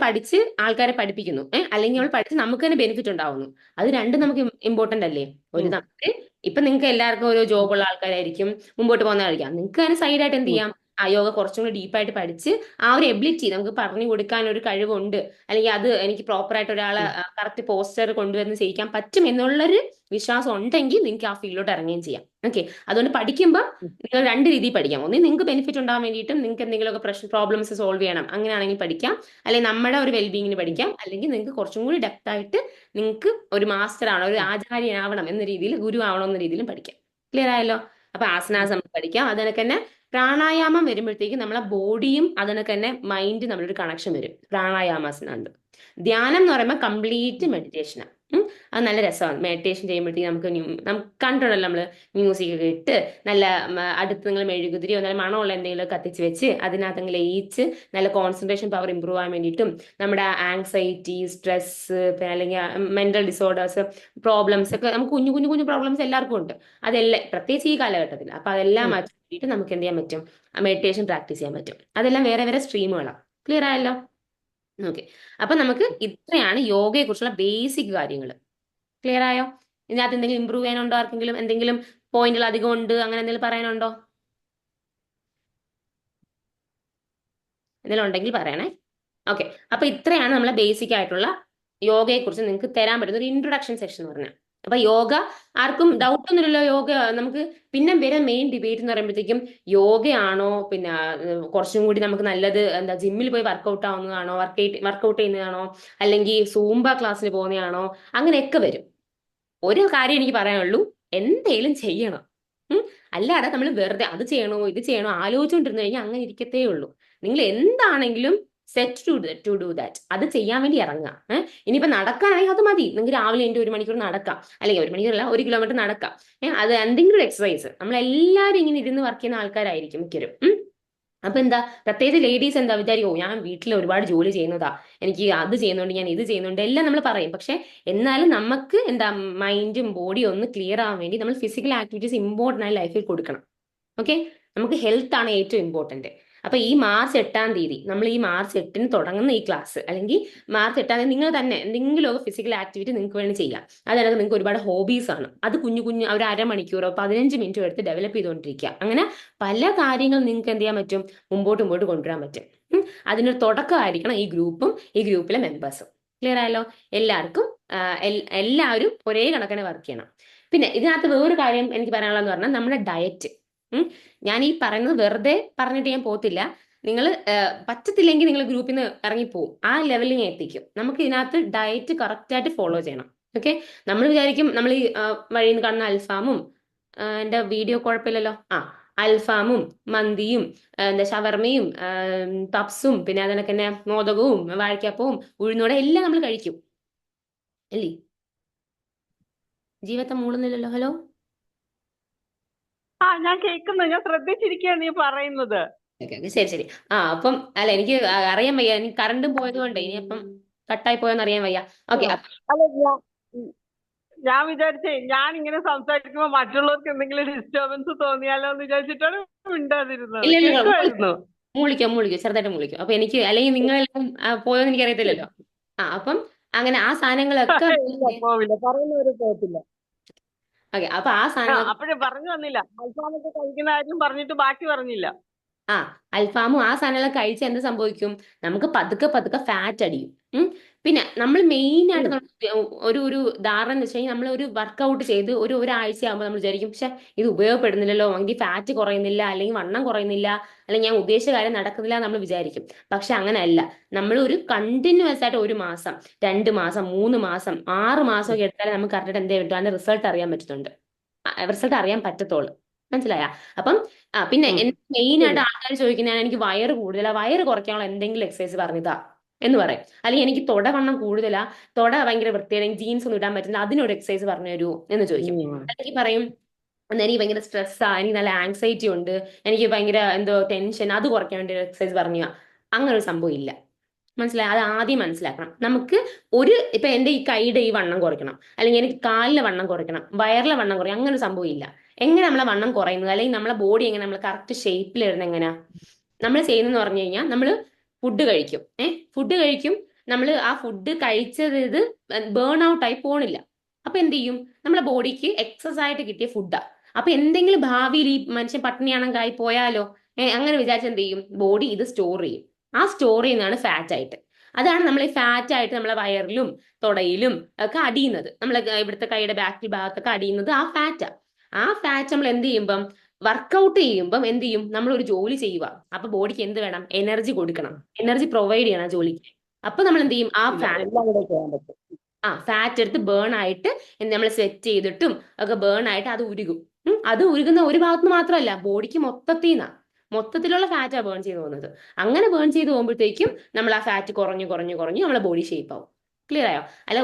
പഠിച്ച് ആൾക്കാരെ പഠിപ്പിക്കുന്നു, അല്ലെങ്കിൽ നമ്മൾ പഠിച്ച് നമുക്ക് തന്നെ ബെനിഫിറ്റ് ഉണ്ടാവുന്നു. അത് രണ്ടും നമുക്ക് ഇമ്പോർട്ടന്റ് അല്ലേ? ഒരു നമുക്ക് ഇപ്പൊ നിങ്ങൾക്ക് എല്ലാവർക്കും ഒരു ജോബുള്ള ആൾക്കാരായിരിക്കും, മുമ്പോട്ട് പോകുന്നതായിരിക്കാം. നിങ്ങൾക്ക് തന്നെ സൈഡായിട്ട് എന്ത് ചെയ്യാം? ആ യോഗ കുറച്ചും കൂടി ഡീപ്പായിട്ട് പഠിച്ച് ആ ഒരു എബിലിറ്റി നമുക്ക് പറഞ്ഞു കൊടുക്കാൻ ഒരു കഴിവുണ്ട്, അല്ലെങ്കിൽ അത് എനിക്ക് പ്രോപ്പറായിട്ട് ഒരാളെ കറക്റ്റ് പോസ്റ്റർ കൊണ്ടുവന്ന് ചെയ്യിക്കാൻ പറ്റും എന്നുള്ളൊരു വിശ്വാസം ഉണ്ടെങ്കിൽ നിങ്ങൾക്ക് ആ ഫീൽഡിലോട്ട് ഇറങ്ങുകയും ചെയ്യാം. ഓക്കെ, അതുകൊണ്ട് പഠിക്കുമ്പോൾ നിങ്ങൾ രണ്ട് രീതിയിൽ പഠിക്കാം. ഒന്ന് നിങ്ങൾക്ക് ബെനിഫിറ്റ് ഉണ്ടാവാൻ വേണ്ടിയിട്ടും നിങ്ങൾക്ക് എന്തെങ്കിലുമൊക്കെ പ്രോബ്ലംസ് സോൾവ് ചെയ്യണം, അങ്ങനെയാണെങ്കിൽ പഠിക്കാം. അല്ലെങ്കിൽ നമ്മുടെ ഒരു വെൽബീങ്ങിന് പഠിക്കാം. അല്ലെങ്കിൽ നിങ്ങൾക്ക് കുറച്ചും കൂടി ഡെപ്ത് ആയിട്ട് നിങ്ങൾക്ക് ഒരു മാസ്റ്റർ ആണോ, ഒരു ആചാര്യനാവണം എന്ന രീതിയിൽ, ഗുരു ആവണം എന്ന രീതിയിലും പഠിക്കാം. ക്ലിയർ ആയല്ലോ? അപ്പൊ ആസനാസ് നമുക്ക് പഠിക്കാം. അതിനൊക്കെ തന്നെ പ്രാണായാമം വരുമ്പോഴത്തേക്ക് നമ്മളെ ബോഡിയും അതിനൊക്കെ തന്നെ മൈൻഡ് നമ്മളൊരു കണക്ഷൻ വരും. പ്രാണായാമാസനുണ്ട്. ധ്യാനം എന്ന് പറയുമ്പോൾ കംപ്ലീറ്റ് മെഡിറ്റേഷനാണ്. അത് നല്ല രസമാണ്. മെഡിറ്റേഷൻ ചെയ്യുമ്പോഴത്തേക്ക് നമുക്ക് കണ്ടിട്ടുണ്ടല്ലോ, നമ്മൾ മ്യൂസിക് ഒക്കെ ഇട്ട് നല്ല അടുത്ത് നിങ്ങൾ മെഴുകുതിരിയോ നല്ല മണമുള്ള എന്തെങ്കിലും കത്തിച്ച് വെച്ച് അതിനകത്ത് നിങ്ങൾ ലയിച്ച് നല്ല കോൺസെൻട്രേഷൻ പവർ ഇമ്പ്രൂവ് ആവാൻ വേണ്ടിയിട്ടും നമ്മുടെ ആങ്സൈറ്റി, സ്ട്രെസ്, പിന്നെ അല്ലെങ്കിൽ മെന്റൽ ഡിസോർഡേഴ്സ്, പ്രോബ്ലംസ് ഒക്കെ നമുക്ക് കുഞ്ഞു കുഞ്ഞു കുഞ്ഞു പ്രോബ്ലംസ് എല്ലാവർക്കും ഉണ്ട്. അതെല്ലാം പ്രത്യേകിച്ച് ഈ കാലഘട്ടത്തിൽ. അപ്പൊ അതെല്ലാം മാറ്റി വേണ്ടിയിട്ട് നമുക്ക് എന്ത് ചെയ്യാൻ പറ്റും? മെഡിറ്റേഷൻ പ്രാക്ടീസ് ചെയ്യാൻ പറ്റും. അതെല്ലാം വേറെ വേറെ സ്ട്രീമുകളാണ്. ക്ലിയർ ആയല്ലോ? ഓക്കെ, അപ്പൊ നമുക്ക് ഇത്രയാണ് യോഗയെ കുറിച്ചുള്ള ബേസിക് കാര്യങ്ങൾ. ക്ലിയർ ആയോ? ഇതിനകത്ത് എന്തെങ്കിലും ഇമ്പ്രൂവ് ചെയ്യാനുണ്ടോ? ആർക്കെങ്കിലും എന്തെങ്കിലും പോയിന്റുകൾ അധികം ഉണ്ട്, അങ്ങനെ എന്തെങ്കിലും പറയാനുണ്ടോ? എന്തെങ്കിലും ഉണ്ടെങ്കിൽ പറയണേ. ഓക്കെ, അപ്പൊ ഇത്രയാണ് നമ്മളെ ബേസിക് ആയിട്ടുള്ള യോഗയെ കുറിച്ച് നിങ്ങൾക്ക് തരാൻ പറ്റുന്ന ഒരു ഇൻട്രൊഡക്ഷൻ സെഷൻ എന്ന് പറഞ്ഞാൽ. അപ്പൊ യോഗ ആർക്കും ഡൗട്ട് ഒന്നുമില്ലല്ലോ. യോഗ നമുക്ക് പിന്നെ വരെ മെയിൻ ഡിബേറ്റ് എന്ന് പറയുമ്പോഴത്തേക്കും യോഗയാണോ പിന്നെ കുറച്ചും കൂടി നമുക്ക് നല്ലത് എന്താ, ജിമ്മിൽ പോയി വർക്കൗട്ട് ആവുന്നതാണോ, വർക്കൗട്ട് ചെയ്യുന്നതാണോ, അല്ലെങ്കിൽ സൂംബ ക്ലാസ്സിൽ പോകുന്നതാണോ, അങ്ങനെയൊക്കെ വരും. ഒരു കാര്യം എനിക്ക് പറയാനുള്ളൂ, എന്തേലും ചെയ്യണം. അല്ലാതെ നമ്മൾ വെറുതെ അത് ചെയ്യണോ ഇത് ചെയ്യണോ ആലോചിച്ചുകൊണ്ടിരുന്നു കഴിഞ്ഞാൽ അങ്ങനെ ഇരിക്കത്തേ ഉള്ളൂ. നിങ്ങൾ എന്താണെങ്കിലും സെറ്റ് ടു ഡു ദാറ്റ്, അത് ചെയ്യാൻ വേണ്ടി ഇറങ്ങാം. ഇനിയിപ്പോ നടക്കാനാണെങ്കിൽ അത് മതി. നിങ്ങൾക്ക് രാവിലെ എൻ്റെ 1 മണിക്കൂർ നടക്കാം, അല്ലെങ്കിൽ 1 മണിക്കൂറല്ല 1 കിലോമീറ്റർ നടക്കാം. അത് എന്തെങ്കിലും ഒരു എക്സസൈസ്. നമ്മളെല്ലാവരും ഇങ്ങനെ ഇരുന്ന് വർക്ക് ചെയ്യുന്ന ആൾക്കാരായിരിക്കും മിക്കരും. അപ്പൊ എന്താ, പ്രത്യേകിച്ച് ലേഡീസ് എന്താ വിചാരിക്കും, ഞാൻ വീട്ടിൽ ഒരുപാട് ജോലി ചെയ്യുന്നതാ, എനിക്ക് അത് ചെയ്യുന്നുണ്ട്, ഞാൻ ഇത് ചെയ്യുന്നുണ്ട്, എല്ലാം നമ്മൾ പറയും. പക്ഷെ എന്നാലും നമുക്ക് എന്താ മൈൻഡും ബോഡിയും ഒന്ന് ക്ലിയർ ആവാൻ വേണ്ടി നമ്മൾ ഫിസിക്കൽ ആക്ടിവിറ്റീസ് ഇമ്പോർട്ടൻ്റ് ആയി ലൈഫിൽ കൊടുക്കണം. ഓക്കെ, നമുക്ക് ഹെൽത്ത് ആണ് ഏറ്റവും ഇമ്പോർട്ടന്റ്. അപ്പൊ ഈ മാർച്ച് 8-ാം തീയതി നമ്മൾ ഈ മാർച്ച് 8-ന് തുടങ്ങുന്ന ഈ ക്ലാസ്, അല്ലെങ്കിൽ മാർച്ച് 8-ാം തീയതി നിങ്ങൾ തന്നെ എന്തെങ്കിലുമൊക്കെ ഫിസിക്കൽ ആക്ടിവിറ്റി നിങ്ങൾക്ക് വേണ്ടി ചെയ്യാം. അതായത് നിങ്ങൾക്ക് ഒരുപാട് ഹോബീസ് ആണ്, അത് കുഞ്ഞു കുഞ്ഞു ഒരു അരമണിക്കൂറോ 15 മിനിറ്റോ എടുത്ത് ഡെവലപ്പ് ചെയ്തുകൊണ്ടിരിക്കുക. അങ്ങനെ പല കാര്യങ്ങൾ നിങ്ങൾക്ക് എന്ത് ചെയ്യാൻ പറ്റും? മുമ്പോട്ട് കൊണ്ടുവരാൻ പറ്റും. അതിനൊരു തുടക്കമായിരിക്കണം ഈ ഗ്രൂപ്പും ഈ ഗ്രൂപ്പിലെ മെമ്പേഴ്സും. ക്ലിയർ ആയല്ലോ? എല്ലാവർക്കും എല്ലാവരും ഒരേ കണക്കിന് വർക്ക് ചെയ്യണം. പിന്നെ ഇതിനകത്ത് വേറൊരു കാര്യം എനിക്ക് പറയാനുള്ളതെന്ന് പറഞ്ഞാൽ നമ്മുടെ ഡയറ്റ്. ഞാൻ ഈ പറയുന്നത് വെറുതെ പറഞ്ഞിട്ട് ഞാൻ പോകത്തില്ല. നിങ്ങൾ പറ്റത്തില്ലെങ്കിൽ നിങ്ങൾ ഗ്രൂപ്പിൽ നിന്ന് ഇറങ്ങിപ്പോവും. ആ ലെവലിൽ ഞാൻ എത്തിക്കും. നമുക്ക് ഇതിനകത്ത് ഡയറ്റ് കറക്റ്റായിട്ട് ഫോളോ ചെയ്യണം. ഓക്കെ, നമ്മൾ വിചാരിക്കും നമ്മൾ ഈ വഴിയിൽ നിന്ന് കാണുന്ന അൽഫാമും, എൻ്റെ വീഡിയോ കുഴപ്പമില്ലല്ലോ, അൽഫാമും മന്തിയും എന്താ ഷവർമയും പപ്സും പിന്നെ അതിനൊക്കെ തന്നെ മോദകവും വാഴയ്ക്കപ്പവും ഉഴുന്നോടെ എല്ലാം നമ്മൾ കഴിക്കും അല്ലേ? ജീവിതത്തെ മൂളുന്നില്ലല്ലോ. ഹലോ, ഞാൻ കേൾക്കുന്നു, ഞാൻ ശ്രദ്ധിച്ചിരിക്കുകയാണ് നീ പറയുന്നത്. ശരി ശരി. അപ്പം അല്ല, എനിക്ക് അറിയാൻ വയ്യ, എനിക്ക് കറണ്ടും പോയത് കൊണ്ട് ഇനി അപ്പം കട്ടായി പോയെന്ന് അറിയാൻ വയ്യ. ഓക്കെ, അല്ല, ഞാൻ വിചാരിച്ചേ ഞാൻ ഇങ്ങനെ സംസാരിക്കുമ്പോ മറ്റുള്ളവർക്ക് എന്തെങ്കിലും ഡിസ്റ്റർബൻസ് തോന്നിയാലോ എന്ന് വിചാരിച്ചിട്ടാണ് മിണ്ടാതിരുന്നത്. ഇല്ല കേൾക്കുമായിരുന്നു. മൂളിക്കോ ചെറുതായിട്ട് മൂളിക്കോ. അപ്പൊ എനിക്ക് അല്ലെങ്കിൽ നിങ്ങളെല്ലാം പോയോന്ന് എനിക്ക് അറിയത്തില്ലല്ലോ. അപ്പം അങ്ങനെ ആ സാധനങ്ങളൊക്കെ പോവില്ല, പറയുന്നവര് പോകത്തില്ല. ഓക്കെ, അപ്പൊ ആ സാധനങ്ങൾ അപ്പോഴേ പറഞ്ഞു വന്നില്ല, അൽഫാമൊക്കെ കഴിക്കുന്ന കാര്യം പറഞ്ഞിട്ട് ബാക്കി പറഞ്ഞില്ല. അൽഫാമും ആ സാധനങ്ങളൊക്കെ കഴിച്ച് എന്ത് സംഭവിക്കും? നമുക്ക് പതുക്കെ പതുക്കെ ഫാറ്റ് അടിയും. പിന്നെ നമ്മൾ മെയിൻ ആയിട്ട് ഒരു ധാരണ എന്ന് വെച്ച് കഴിഞ്ഞാൽ, നമ്മൾ ഒരു വർക്കൗട്ട് ചെയ്ത് ഒരാഴ്ച ആകുമ്പോൾ നമ്മൾ വിചാരിക്കും, പക്ഷെ ഇത് ഉപയോഗപ്പെടുന്നില്ലല്ലോ, എനിക്ക് ഫാറ്റ് കുറയുന്നില്ല, അല്ലെങ്കിൽ വണ്ണം കുറയുന്നില്ല, അല്ലെങ്കിൽ ഞാൻ ഉദ്ദേശിച്ച കാര്യം നടക്കുന്നില്ല നമ്മൾ വിചാരിക്കും. പക്ഷെ അങ്ങനെയല്ല. നമ്മൾ ഒരു കണ്ടിന്യൂസ് ആയിട്ട് 1 മാസം, 2 മാസം, 3 മാസം, 6 മാസം ഒക്കെ എടുത്താലേ നമുക്ക് കറക്റ്റ് എന്ത് ചെയ്യാൻ പറ്റും? റിസൾട്ട് അറിയാൻ പറ്റുന്നുണ്ട്. റിസൾട്ട് അറിയാൻ പറ്റത്തുള്ളൂ. മനസ്സിലായ? അപ്പം പിന്നെ മെയിൻ ആയിട്ട് ആൾക്കാർ ചോദിക്കുന്നതാണ്, എനിക്ക് വയറ് കൂടുതലാ, വയറ് കുറയ്ക്കാനുള്ള എന്തെങ്കിലും എക്സസൈസ് പറഞ്ഞിതാ എന്ന് പറയും. അല്ലെങ്കിൽ എനിക്ക് തൊട വണ്ണം കൂടുതലാ, തൊട ഭയങ്കര വൃത്തിയാണ്, എനിക്ക് ജീൻസ് ഒന്നും ഇടാൻ പറ്റില്ല, അതിനൊരു എക്സസൈസ് പറഞ്ഞു തരൂ എന്ന് ചോദിക്കും. അല്ലെങ്കിൽ പറയും, എനിക്ക് ഭയങ്കര സ്ട്രെസ്സാ, എനിക്ക് നല്ല ആങ്സൈറ്റി ഉണ്ട്, എനിക്ക് ഭയങ്കര എന്തോ ടെൻഷൻ, അത് കുറയ്ക്കാൻ വേണ്ടി ഒരു എക്സസൈസ് പറഞ്ഞു. അങ്ങനെ ഒരു സംഭവം ഇല്ല. മനസ്സിലായി? അത് ആദ്യം മനസ്സിലാക്കണം. നമുക്ക് ഇപ്പൊ എന്റെ ഈ കൈയുടെ ഈ വണ്ണം കുറയ്ക്കണം, അല്ലെങ്കിൽ എനിക്ക് കാലിലെ വണ്ണം കുറയ്ക്കണം, വയറിലെ വണ്ണം കുറയ്ക്കണം, അങ്ങനെ ഒരു സംഭവം ഇല്ല. എങ്ങനെ നമ്മളെ വണ്ണം കുറയുന്നത്, അല്ലെങ്കിൽ നമ്മളെ ബോഡി എങ്ങനെ നമ്മൾ കറക്റ്റ് ഷേപ്പിൽ വരുന്നത് എങ്ങനെയാ നമ്മൾ ചെയ്യുന്നതെന്ന് പറഞ്ഞു കഴിഞ്ഞാൽ, നമ്മൾ ഫുഡ് കഴിക്കും. ഫുഡ് കഴിക്കും. നമ്മൾ ആ ഫുഡ് കഴിച്ചത് ഇത് ബേൺ ഔട്ട് ആയി പോണില്ല. അപ്പൊ എന്ത് ചെയ്യും? നമ്മളെ ബോഡിക്ക് എക്സസ് ആയിട്ട് കിട്ടിയ ഫുഡാ. അപ്പൊ എന്തെങ്കിലും ഭാവിയിൽ ഈ മനുഷ്യൻ പട്ടിണിയാണെങ്കിൽ ആയി പോയാലോ, അങ്ങനെ വിചാരിച്ച് എന്ത് ചെയ്യും? ബോഡി ഇത് സ്റ്റോർ ചെയ്യും. ആ സ്റ്റോർ ചെയ്യുന്നതാണ് ഫാറ്റ് ആയിട്ട്. അതാണ് നമ്മൾ ഈ ഫാറ്റ് ആയിട്ട് നമ്മളെ വയറിലും തൊടയിലും ഒക്കെ അടിയുന്നത്. നമ്മളെ ഇവിടുത്തെ കൈയുടെ ബാക്കിൽ ഭാഗത്തൊക്കെ അടിയുന്നത് ആ ഫാറ്റാ. ആ ഫാറ്റ് നമ്മൾ എന്ത് ചെയ്യുമ്പം, വർക്കൗട്ട് ചെയ്യുമ്പം എന്ത് ചെയ്യും? നമ്മൾ ഒരു ജോലി ചെയ്യുക. അപ്പൊ ബോഡിക്ക് എന്ത് വേണം? എനർജി കൊടുക്കണം. എനർജി പ്രൊവൈഡ് ചെയ്യണം ആ ജോലിക്ക്. അപ്പൊ നമ്മൾ എന്ത് ചെയ്യും? ആ എല്ലാം കൂടെ ചെയ്യാൻ പറ്റും. ഫാറ്റ് എടുത്ത് ബേൺ ആയിട്ട് നമ്മൾ സ്വെറ്റ് ചെയ്തിട്ടും ഒക്കെ ബേൺ ആയിട്ട് അത് ഉരുകും. അത് ഉരുകുന്ന ഒരു ഭാഗത്ത് മാത്രമല്ല, ബോഡിക്ക് മൊത്തത്തിലുള്ള ഫാറ്റാ ബേൺ ചെയ്ത് പോകുന്നത്. അങ്ങനെ ബേൺ ചെയ്ത് പോകുമ്പോഴത്തേക്കും നമ്മൾ ആ ഫാറ്റ് കുറഞ്ഞു കുറഞ്ഞു കുറഞ്ഞു നമ്മളെ ബോഡി ഷേപ്പ് ആവും. ക്ലിയർ ആയോ? അല്ല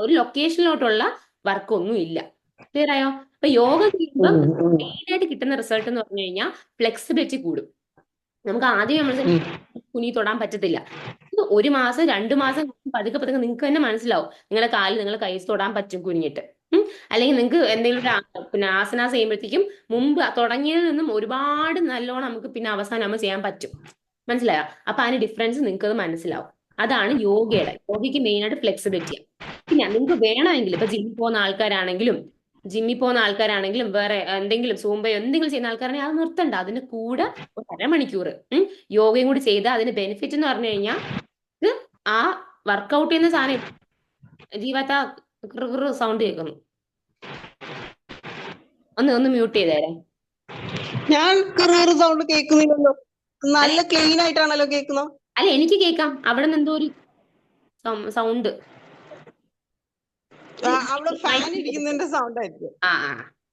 ഒരു ലൊക്കേഷനിലോട്ടുള്ള വർക്ക് ഒന്നും ഇല്ല. ക്ലിയർ ആയോ? അപ്പൊ യോഗ ചെയ്യുമ്പോൾ മെയിൻ ആയിട്ട് കിട്ടുന്ന റിസൾട്ട് എന്ന് പറഞ്ഞു കഴിഞ്ഞാൽ ഫ്ലെക്സിബിലിറ്റി കൂടും. നമുക്ക് ആദ്യം നമ്മൾ കുനി തൊടാൻ പറ്റത്തില്ല. 1 മാസം 2 മാസം പതുക്കെ പതുക്കെ നിങ്ങൾക്ക് തന്നെ മനസ്സിലാവും. നിങ്ങളുടെ കാലിൽ നിങ്ങൾ കൈ തൊടാൻ പറ്റും കുനിഞ്ഞിട്ട്. അല്ലെങ്കിൽ നിങ്ങൾക്ക് എന്തെങ്കിലും പിന്നെ ആസനാസ് ചെയ്യുമ്പോഴത്തേക്കും മുമ്പ് തുടങ്ങിയതിൽ നിന്നും ഒരുപാട് നല്ലോണം നമുക്ക് പിന്നെ അവസാനം നമ്മൾ ചെയ്യാൻ പറ്റും. മനസ്സിലായോ? അപ്പൊ അതിന് ഡിഫറൻസ് നിങ്ങൾക്ക് അത് മനസ്സിലാവും. അതാണ് യോഗയ്ക്ക് മെയിൻ ആയിട്ട് ഫ്ലെക്സിബിലിറ്റി. പിന്നെ നിങ്ങൾക്ക് വേണമെങ്കിൽ ഇപ്പൊ ജിമ്മിൽ പോകുന്ന ആൾക്കാരാണെങ്കിലും വേറെ എന്തെങ്കിലും സൂംബയോ എന്തെങ്കിലും ചെയ്യുന്ന ആൾക്കാരാണെങ്കിൽ അത് നിർത്തണ്ട. അതിന്റെ കൂടെ ഒരു അരമണിക്കൂർ യോഗയും കൂടി ചെയ്താൽ അതിന്റെ ബെനിഫിറ്റ് എന്ന് പറഞ്ഞു കഴിഞ്ഞാൽ, ആ വർക്കൗട്ട് ചെയ്യുന്ന സാധനം ജീവത്ത സൗണ്ട് കേൾക്കുന്നു. ഒന്ന് മ്യൂട്ട് ചെയ്തേരെ. ഞാൻ സൗണ്ട് കേൾക്കുന്നില്ലല്ലോ. നല്ല ക്ലീൻ ആയിട്ടാണല്ലോ കേൾക്കുന്നത്. അല്ല, എനിക്ക് കേൾക്കാം. അവിടെ നിന്ന് എന്തോ ഒരു സൗണ്ട്. അവിടെ ഫാൻ ഇരിക്കുന്നതിന്റെ സൗണ്ട് ആയിരിക്കും.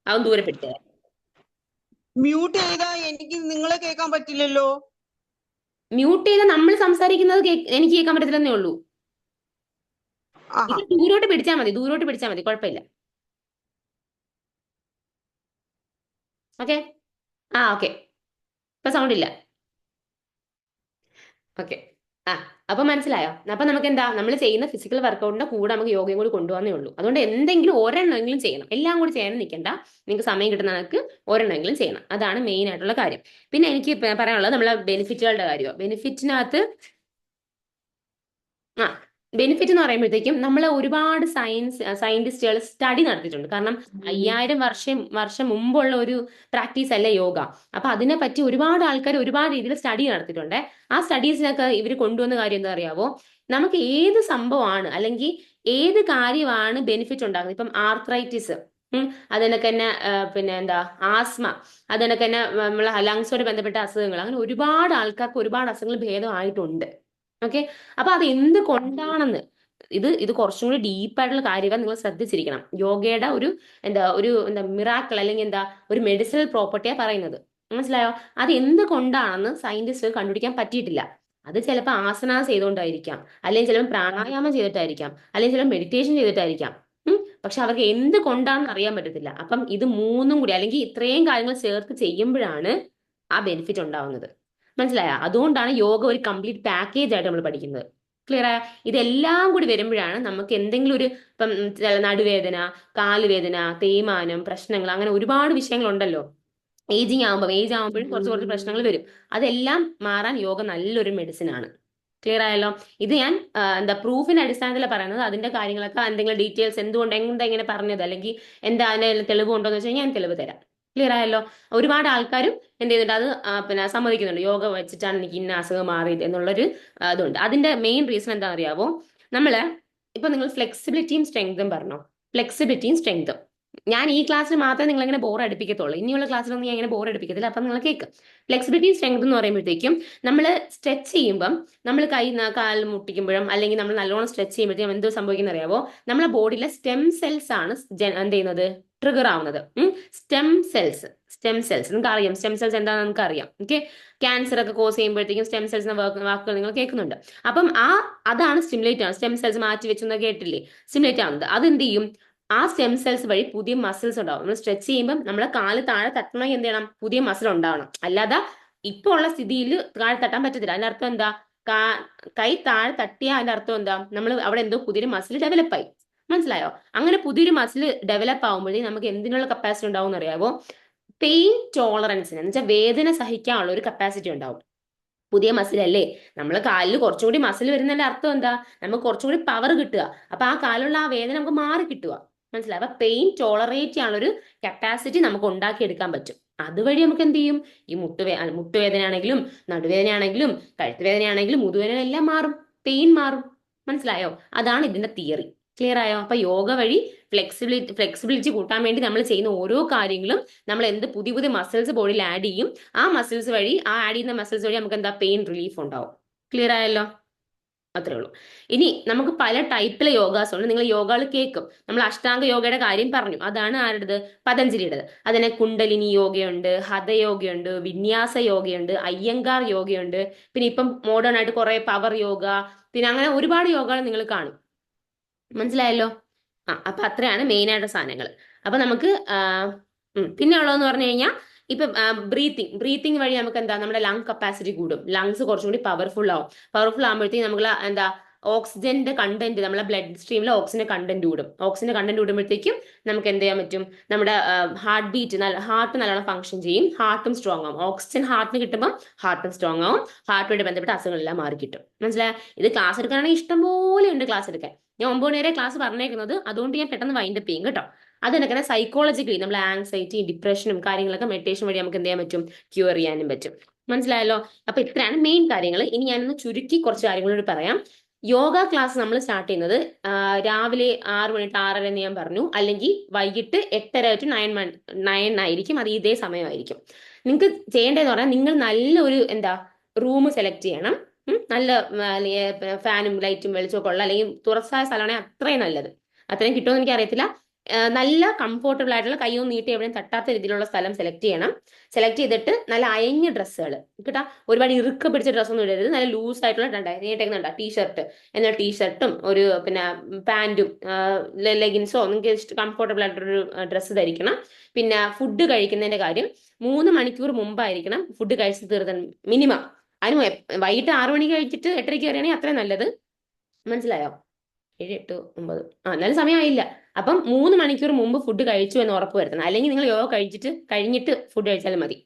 അവൻ ദൂരപ്പെടുത്തേ. മ്യൂട്ട് ചെയ്താ എനിക്ക് നിങ്ങളെ കേൾക്കാൻ പറ്റില്ലല്ലോ. മ്യൂട്ട് ചെയ്താൽ നമ്മൾ സംസാരിക്കുന്നത് എനിക്ക് കേൾക്കാൻ പറ്റത്തില്ലെന്നേ ഉള്ളൂ. ഇത് ദൂരോട്ട് പിടിച്ചാൽ മതി, കുഴപ്പമില്ല. ഓക്കെ. ഓക്കെ. ഇപ്പൊ സൗണ്ട് ഇല്ല. ഓക്കെ. അപ്പൊ മനസ്സിലായോ? അപ്പൊ നമുക്ക് എന്താ, നമ്മൾ ചെയ്യുന്ന ഫിസിക്കൽ വർക്കൗട്ടിന്റെ കൂടെ നമുക്ക് യോഗയും കൂടി കൊണ്ടുപോകുന്നേ ഉള്ളൂ. അതുകൊണ്ട് എന്തെങ്കിലും ഒരെണ്ണമെങ്കിലും ചെയ്യണം. എല്ലാം കൂടി ചെയ്യാൻ നിൽക്കണ്ട. നിങ്ങൾക്ക് സമയം കിട്ടുന്ന കണക്ക് ഒരെണ്ണമെങ്കിലും ചെയ്യണം. അതാണ് മെയിൻ ആയിട്ടുള്ള കാര്യം. പിന്നെ എനിക്ക് പറയാനുള്ളത് നമ്മളെ ബെനിഫിറ്റുകളുടെ കാര്യമാണ്. ബെനിഫിറ്റ് എന്ന് പറയുമ്പോഴത്തേക്കും നമ്മൾ ഒരുപാട് സയന്റിസ്റ്റുകൾ സ്റ്റഡി നടത്തിയിട്ടുണ്ട്. കാരണം 5000 വർഷം മുമ്പുള്ള ഒരു പ്രാക്ടീസ് അല്ല യോഗ. അപ്പൊ അതിനെപ്പറ്റി ഒരുപാട് ആൾക്കാർ ഒരുപാട് രീതിയിൽ സ്റ്റഡി നടത്തിയിട്ടുണ്ട്. ആ സ്റ്റഡീസിനൊക്കെ ഇവർ കൊണ്ടുവന്ന കാര്യം എന്താ അറിയാവോ? നമുക്ക് ഏത് സംഭവമാണ് അല്ലെങ്കിൽ ഏത് കാര്യമാണ് ബെനിഫിറ്റ് ഉണ്ടാകുന്നത്. ഇപ്പം ആർത്രൈറ്റിസ്, അതിനൊക്കെ തന്നെ പിന്നെ എന്താ ആസ്മ, അതിനൊക്കെ തന്നെ നമ്മളെ ലങ്സോട് ബന്ധപ്പെട്ട അസുഖങ്ങൾ, അങ്ങനെ ഒരുപാട് ആൾക്കാർക്ക് ഒരുപാട് അസുഖങ്ങൾ ഭേദമായിട്ടുണ്ട്. ഓക്കെ. അപ്പൊ അത് എന്ത് കൊണ്ടാണെന്ന്, ഇത് കുറച്ചും കൂടി ഡീപ്പായിട്ടുള്ള കാര്യമാണ്. നിങ്ങൾ ശ്രദ്ധിച്ചിരിക്കണം. യോഗയുടെ ഒരു മിറാക്കിൾ അല്ലെങ്കിൽ ഒരു മെഡിസിനൽ പ്രോപ്പർട്ടിയാ പറയുന്നത്. മനസ്സിലായോ? അത് എന്ത് കൊണ്ടാണെന്ന് സയന്റിസ്റ്റ് കണ്ടുപിടിക്കാൻ പറ്റിയിട്ടില്ല. അത് ചിലപ്പോൾ ആസനാസ് ചെയ്തുകൊണ്ടായിരിക്കാം, അല്ലെങ്കിൽ ചിലപ്പോൾ പ്രാണായാമം ചെയ്തിട്ടായിരിക്കാം, അല്ലെങ്കിൽ ചിലപ്പോൾ മെഡിറ്റേഷൻ ചെയ്തിട്ടായിരിക്കാം. പക്ഷെ അവർക്ക് എന്ത് കൊണ്ടാണെന്ന് അറിയാൻ പറ്റത്തില്ല. അപ്പം ഇത് മൂന്നും കൂടി അല്ലെങ്കിൽ ഇത്രയും കാര്യങ്ങൾ ചേർത്ത് ചെയ്യുമ്പോഴാണ് ആ ബെനിഫിറ്റ് ഉണ്ടാവുന്നത്. മനസ്സിലായ? അതുകൊണ്ടാണ് യോഗ ഒരു കംപ്ലീറ്റ് പാക്കേജ് ആയിട്ട് നമ്മൾ പഠിക്കുന്നത്. ക്ലിയർ ആയ? ഇതെല്ലാം കൂടി വരുമ്പോഴാണ് നമുക്ക് എന്തെങ്കിലും ഇപ്പം നടുവേദന, കാലുവേദന, തേയ്മാനം, പ്രശ്നങ്ങൾ, അങ്ങനെ ഒരുപാട് വിഷയങ്ങളുണ്ടല്ലോ. ഏജ് ആകുമ്പോഴും കുറച്ച് പ്രശ്നങ്ങൾ വരും. അതെല്ലാം മാറാൻ യോഗ നല്ലൊരു മെഡിസിൻ ആണ്. ക്ലിയർ ആയല്ലോ? ഇത് ഞാൻ പ്രൂഫിന്റെ അടിസ്ഥാനത്തിലാണ് പറയുന്നത്. അതിന്റെ കാര്യങ്ങളൊക്കെ എന്തെങ്കിലും ഡീറ്റെയിൽസ് എങ്ങനെ പറഞ്ഞത്, അല്ലെങ്കിൽ അതിന്റെ തെളിവ് ഉണ്ടോ എന്ന് വെച്ചാൽ ഞാൻ തെളിവ് തരാം. ക്ലിയർ ആയല്ലോ? ഒരുപാട് ആൾക്കാരും എന്ത് ചെയ്യുന്നുണ്ട്, അത് സമ്മതിക്കുന്നുണ്ട്. യോഗ വെച്ചിട്ടാണ് എനിക്ക് ഇന്ന അസുഖം മാറിയത് എന്നുള്ളൊരു അതുണ്ട്. അതിന്റെ മെയിൻ റീസൺ എന്താണെന്ന് അറിയാവോ? ഇപ്പൊ നിങ്ങൾ ഫ്ലെക്സിബിലിറ്റിയും സ്ട്രെങ്തും പറഞ്ഞോ. ഫ്ലെക്സിബിലിറ്റിയും സ്ട്രെങ്തും ഞാൻ ഈ ക്ലാസ്സിൽ മാത്രമേ നിങ്ങൾ ഇങ്ങനെ ബോർ അടുപ്പിക്കത്തുള്ളൂ. ഇനിയുള്ള ക്ലാസ്സിലൊന്നും ഞാൻ ഇങ്ങനെ ബോർ അടുപ്പിക്കത്തില്ല. അപ്പം നിങ്ങൾ കേൾക്കും. ഫ്ലെക്സിബിലിറ്റി സ്ട്രെങ്ത് എന്ന് പറയുമ്പോഴത്തേക്കും നമ്മൾ സ്ട്രെച്ച് ചെയ്യുമ്പം, നമ്മൾ കാൽ മുട്ടിക്കുമ്പോഴും അല്ലെങ്കിൽ നമ്മൾ നല്ലോണം സ്ട്രെച്ച് ചെയ്യുമ്പോഴത്തേക്കും എന്തോ സംഭവിക്കുന്ന അറിയാവോ? നമ്മളെ ബോഡിയിലെ സ്റ്റെം സെൽസ് ആണ് എന്ത് ചെയ്യുന്നത്, ട്രിഗർ ആവുന്നത്. സ്റ്റെം സെൽസ് നിങ്ങൾക്ക് അറിയാം. സ്റ്റെം സെൽസ് എന്താണെന്ന് നമുക്ക് അറിയാം. ഓക്കെ. ക്യാൻസർ ഒക്കെ കോസ് ചെയ്യുമ്പോഴത്തേക്കും സ്റ്റെം സെൽസ് എന്ന വാക്കുകൾ നിങ്ങൾ കേൾക്കുന്നുണ്ട്. അപ്പം അതാണ് സ്റ്റിമുലേറ്റ് ആണ്. സ്റ്റെം സെൽസ് മാറ്റി വെച്ചെന്ന് കേട്ടില്ലേ? സ്റ്റിമുലേറ്റ് ആവുന്നത്. അതെന്ത് ചെയ്യും? ആ സ്റ്റെം സെൽസ് വഴി പുതിയ മസിൽസ് ഉണ്ടാവും. നമ്മൾ സ്ട്രെച്ച് ചെയ്യുമ്പോൾ നമ്മളെ കാല് താഴെ തട്ടണമെങ്കിൽ എന്ത് ചെയ്യണം? പുതിയ മസിൽ ഉണ്ടാവണം. അല്ലാതെ ഇപ്പൊ ഉള്ള സ്ഥിതിയിൽ താഴെ തട്ടാൻ പറ്റത്തില്ല. അതിന്റെ അർത്ഥം എന്താ? കൈ താഴെ തട്ടിയ അതിന്റെ അർത്ഥം എന്താ, നമ്മൾ അവിടെ എന്തോ പുതിയൊരു മസിൽ ഡെവലപ്പായി. മനസ്സിലായോ? അങ്ങനെ പുതിയൊരു മസിൽ ഡെവലപ്പ് ആകുമ്പോഴേ നമുക്ക് എന്തിനുള്ള കപ്പാസിറ്റി ഉണ്ടാവും എന്നറിയാവോ? പെയിൻ ടോളറൻസിന്, എന്ന് വെച്ചാൽ വേദന സഹിക്കാനുള്ള ഒരു കപ്പാസിറ്റി ഉണ്ടാവും. പുതിയ മസിലല്ലേ, നമ്മൾ കാലിൽ കുറച്ചുകൂടി മസിൽ വരുന്നതിന്റെ അർത്ഥം എന്താ, നമുക്ക് കുറച്ചുകൂടി പവർ കിട്ടുക. അപ്പൊ ആ കാലുള്ള ആ വേദന നമുക്ക് മാറി കിട്ടുക. മനസ്സിലായി? അപ്പൊ പെയിൻ ടോളറേറ്റ് ചെയ്യാനുള്ള ഒരു കപ്പാസിറ്റി നമുക്ക് ഉണ്ടാക്കിയെടുക്കാൻ പറ്റും. അതുവഴി നമുക്ക് എന്ത് ചെയ്യും, ഈ മുട്ടുവേദന ആണെങ്കിലും നടുവേദന ആണെങ്കിലും കഴുത്ത് വേദന ആണെങ്കിലും മുതുവേദന എല്ലാം മാറും, പെയിൻ മാറും. മനസ്സിലായോ? അതാണ് ഇതിന്റെ തിയറി. ക്ലിയർ ആയോ? അപ്പൊ യോഗ വഴി ഫ്ലെക്സിബിലിറ്റി കൂട്ടാൻ വേണ്ടി നമ്മൾ ചെയ്യുന്ന ഓരോ കാര്യങ്ങളും നമ്മൾ എന്ത് പുതിയ പുതിയ മസിൽസ് ബോഡിയിൽ ആഡ് ചെയ്യും. ആ മസിൽസ് വഴി, ആ ആഡ് ചെയ്യുന്ന മസിൽസ് വഴി നമുക്ക് എന്താ, പെയിൻ റിലീഫ് ഉണ്ടാവും. ക്ലിയർ ആയല്ലോ? അത്രേ ഉള്ളൂ. ഇനി നമുക്ക് പല ടൈപ്പിലെ യോഗാസ് ഉണ്ട്. നിങ്ങൾ യോഗകൾ കേൾക്കും. നമ്മൾ അഷ്ടാംഗ യോഗയുടെ കാര്യം പറഞ്ഞു. അതാണ് ആരുടേത്? പതഞ്ജലിയുടേത്. അതിനെ കുണ്ടലിനി യോഗയുണ്ട്, ഹതയോഗയുണ്ട്, വിന്യാസ യോഗയുണ്ട്, അയ്യങ്കാർ യോഗയുണ്ട്. പിന്നെ ഇപ്പം മോഡേൺ ആയിട്ട് കുറെ പവർ യോഗ, പിന്നെ അങ്ങനെ ഒരുപാട് യോഗകൾ നിങ്ങൾ കാണും. മനസ്സിലായല്ലോ? അപ്പൊ അത്രയാണ് മെയിൻ ആയിട്ട് സാധനങ്ങൾ. അപ്പൊ നമുക്ക് പിന്നെ ഉള്ളതെന്ന് പറഞ്ഞു കഴിഞ്ഞാൽ ഇപ്പൊ ബ്രീത്തിങ് വഴി നമുക്ക് എന്താ, നമ്മുടെ ലങ് കപ്പാസിറ്റി കൂടും. ലങ്സ് കുറച്ചും കൂടി പവർഫുൾ ആവും. പവർഫുൾ ആകുമ്പോഴത്തേക്ക് നമുക്ക് എന്താ, ഓക്സിജന്റെ കണ്ടന്റ്, നമ്മളെ ബ്ലഡ് സ്ട്രീമിലെ ഓക്സിജന്റെ കണ്ടന്റ് കൂടും. ഓക്സിജന്റെ കണ്ടന്റ് കൂടുമ്പോഴത്തേക്കും നമുക്ക് എന്ത് ചെയ്യാൻ പറ്റും, നമ്മുടെ ഹാർട്ട് ബീറ്റ്, ഹാർട്ട് നല്ലോണം ഫംഗ്ഷൻ ചെയ്യും. ഹാർട്ടും സ്ട്രോങ് ആവും. ഓക്സിജൻ ഹാർട്ടിന് കിട്ടുമ്പോൾ ഹാർട്ടും സ്ട്രോങ് ആവും. ഹാർട്ടുമായിട്ട് ബന്ധപ്പെട്ട അസുഖങ്ങളെല്ലാം മാറി കിട്ടും. മനസ്സിലായ? ഇത് ക്ലാസ് എടുക്കാനാണെങ്കിൽ ഇഷ്ടംപോലെ ഉണ്ട് ക്ലാസ് എടുക്കാൻ. ഞാൻ 9 മണി വരെ ക്ലാസ് പറഞ്ഞേക്കുന്നത്, അതുകൊണ്ട് ഞാൻ പെട്ടെന്ന് വൈൻഡപ്പ് ചെയ്യും കേട്ടോ. അതെന്നെ സൈക്കോളജിക്കലി നമ്മൾ ആങ്സൈറ്റി, ഡിപ്രഷനും കാര്യങ്ങളൊക്കെ മെഡിറ്റേഷൻ വഴി നമുക്ക് എന്ത് ചെയ്യാൻ പറ്റും, ക്യൂർ ചെയ്യാനും പറ്റും. മനസ്സിലായല്ലോ? അപ്പൊ ഇത്രയാണ് മെയിൻ കാര്യങ്ങൾ. ഇനി ഞാനൊന്ന് ചുരുക്കി കുറച്ച് കാര്യങ്ങളോട് പറയാം. യോഗ ക്ലാസ് നമ്മൾ സ്റ്റാർട്ട് ചെയ്യുന്നത് രാവിലെ 6 മണി to 6:30 എന്ന് ഞാൻ പറഞ്ഞു. അല്ലെങ്കിൽ വൈകിട്ട് 8:30 to 9 ആയിരിക്കും. അത് ഇതേ സമയമായിരിക്കും. നിങ്ങൾക്ക് ചെയ്യേണ്ടതെന്ന് പറഞ്ഞാൽ, നിങ്ങൾ നല്ലൊരു റൂം സെലക്ട് ചെയ്യണം. നല്ല ഫാനും ലൈറ്റും വെളിച്ചമൊക്കെ ഉള്ള, അല്ലെങ്കിൽ തുറസായ സ്ഥലമാണെങ്കിൽ അത്രയും നല്ലത്. അത്രയും കിട്ടുമെന്ന് എനിക്ക് അറിയത്തില്ല. നല്ല കംഫോർട്ടബിൾ ആയിട്ടുള്ള, കൈയൊന്നും നീട്ടി എവിടെയും തട്ടാത്ത രീതിയിലുള്ള സ്ഥലം സെലക്ട് ചെയ്യണം. സെലക്ട് ചെയ്തിട്ട് നല്ല അയഞ്ഞ ഡ്രസ്സുകൾ കേട്ടാ, ഒരുപാട് ഇറുക്ക പിടിച്ച ഡ്രസ്സൊന്നും ഇടരുത്. നല്ല ലൂസ് ആയിട്ടുള്ള നീട്ടേക്കുന്നുണ്ടോ ടീഷർട്ട്, എന്നാൽ ടീഷർട്ടും ഒരു പിന്നെ പാൻറ്റും ലെഗിൻസോ നിങ്ങൾക്ക് കംഫോർട്ടബിൾ ആയിട്ടൊരു ഡ്രസ്സ് ധരിക്കണം. പിന്നെ ഫുഡ് കഴിക്കുന്നതിന്റെ കാര്യം 3 മണിക്കൂർ മുമ്പായിരിക്കണം ഫുഡ് കഴിച്ച് തീർത്താൻ മിനിമം. അതിന് വൈകിട്ട് 6 മണിക്ക് കഴിച്ചിട്ട് 8:30 വരെയാണെങ്കിൽ അത്രയും നല്ലത്. മനസ്സിലായോ? 7, 8, 9 എന്നാലും സമയമായില്ല. അപ്പം 3 മണിക്കൂർ മുമ്പ് ഫുഡ് കഴിച്ചു എന്ന് ഉറപ്പ് വരുത്തണം. അല്ലെങ്കിൽ നിങ്ങൾ യോഗ കഴിഞ്ഞിട്ട് ഫുഡ് കഴിച്ചാലും മതി.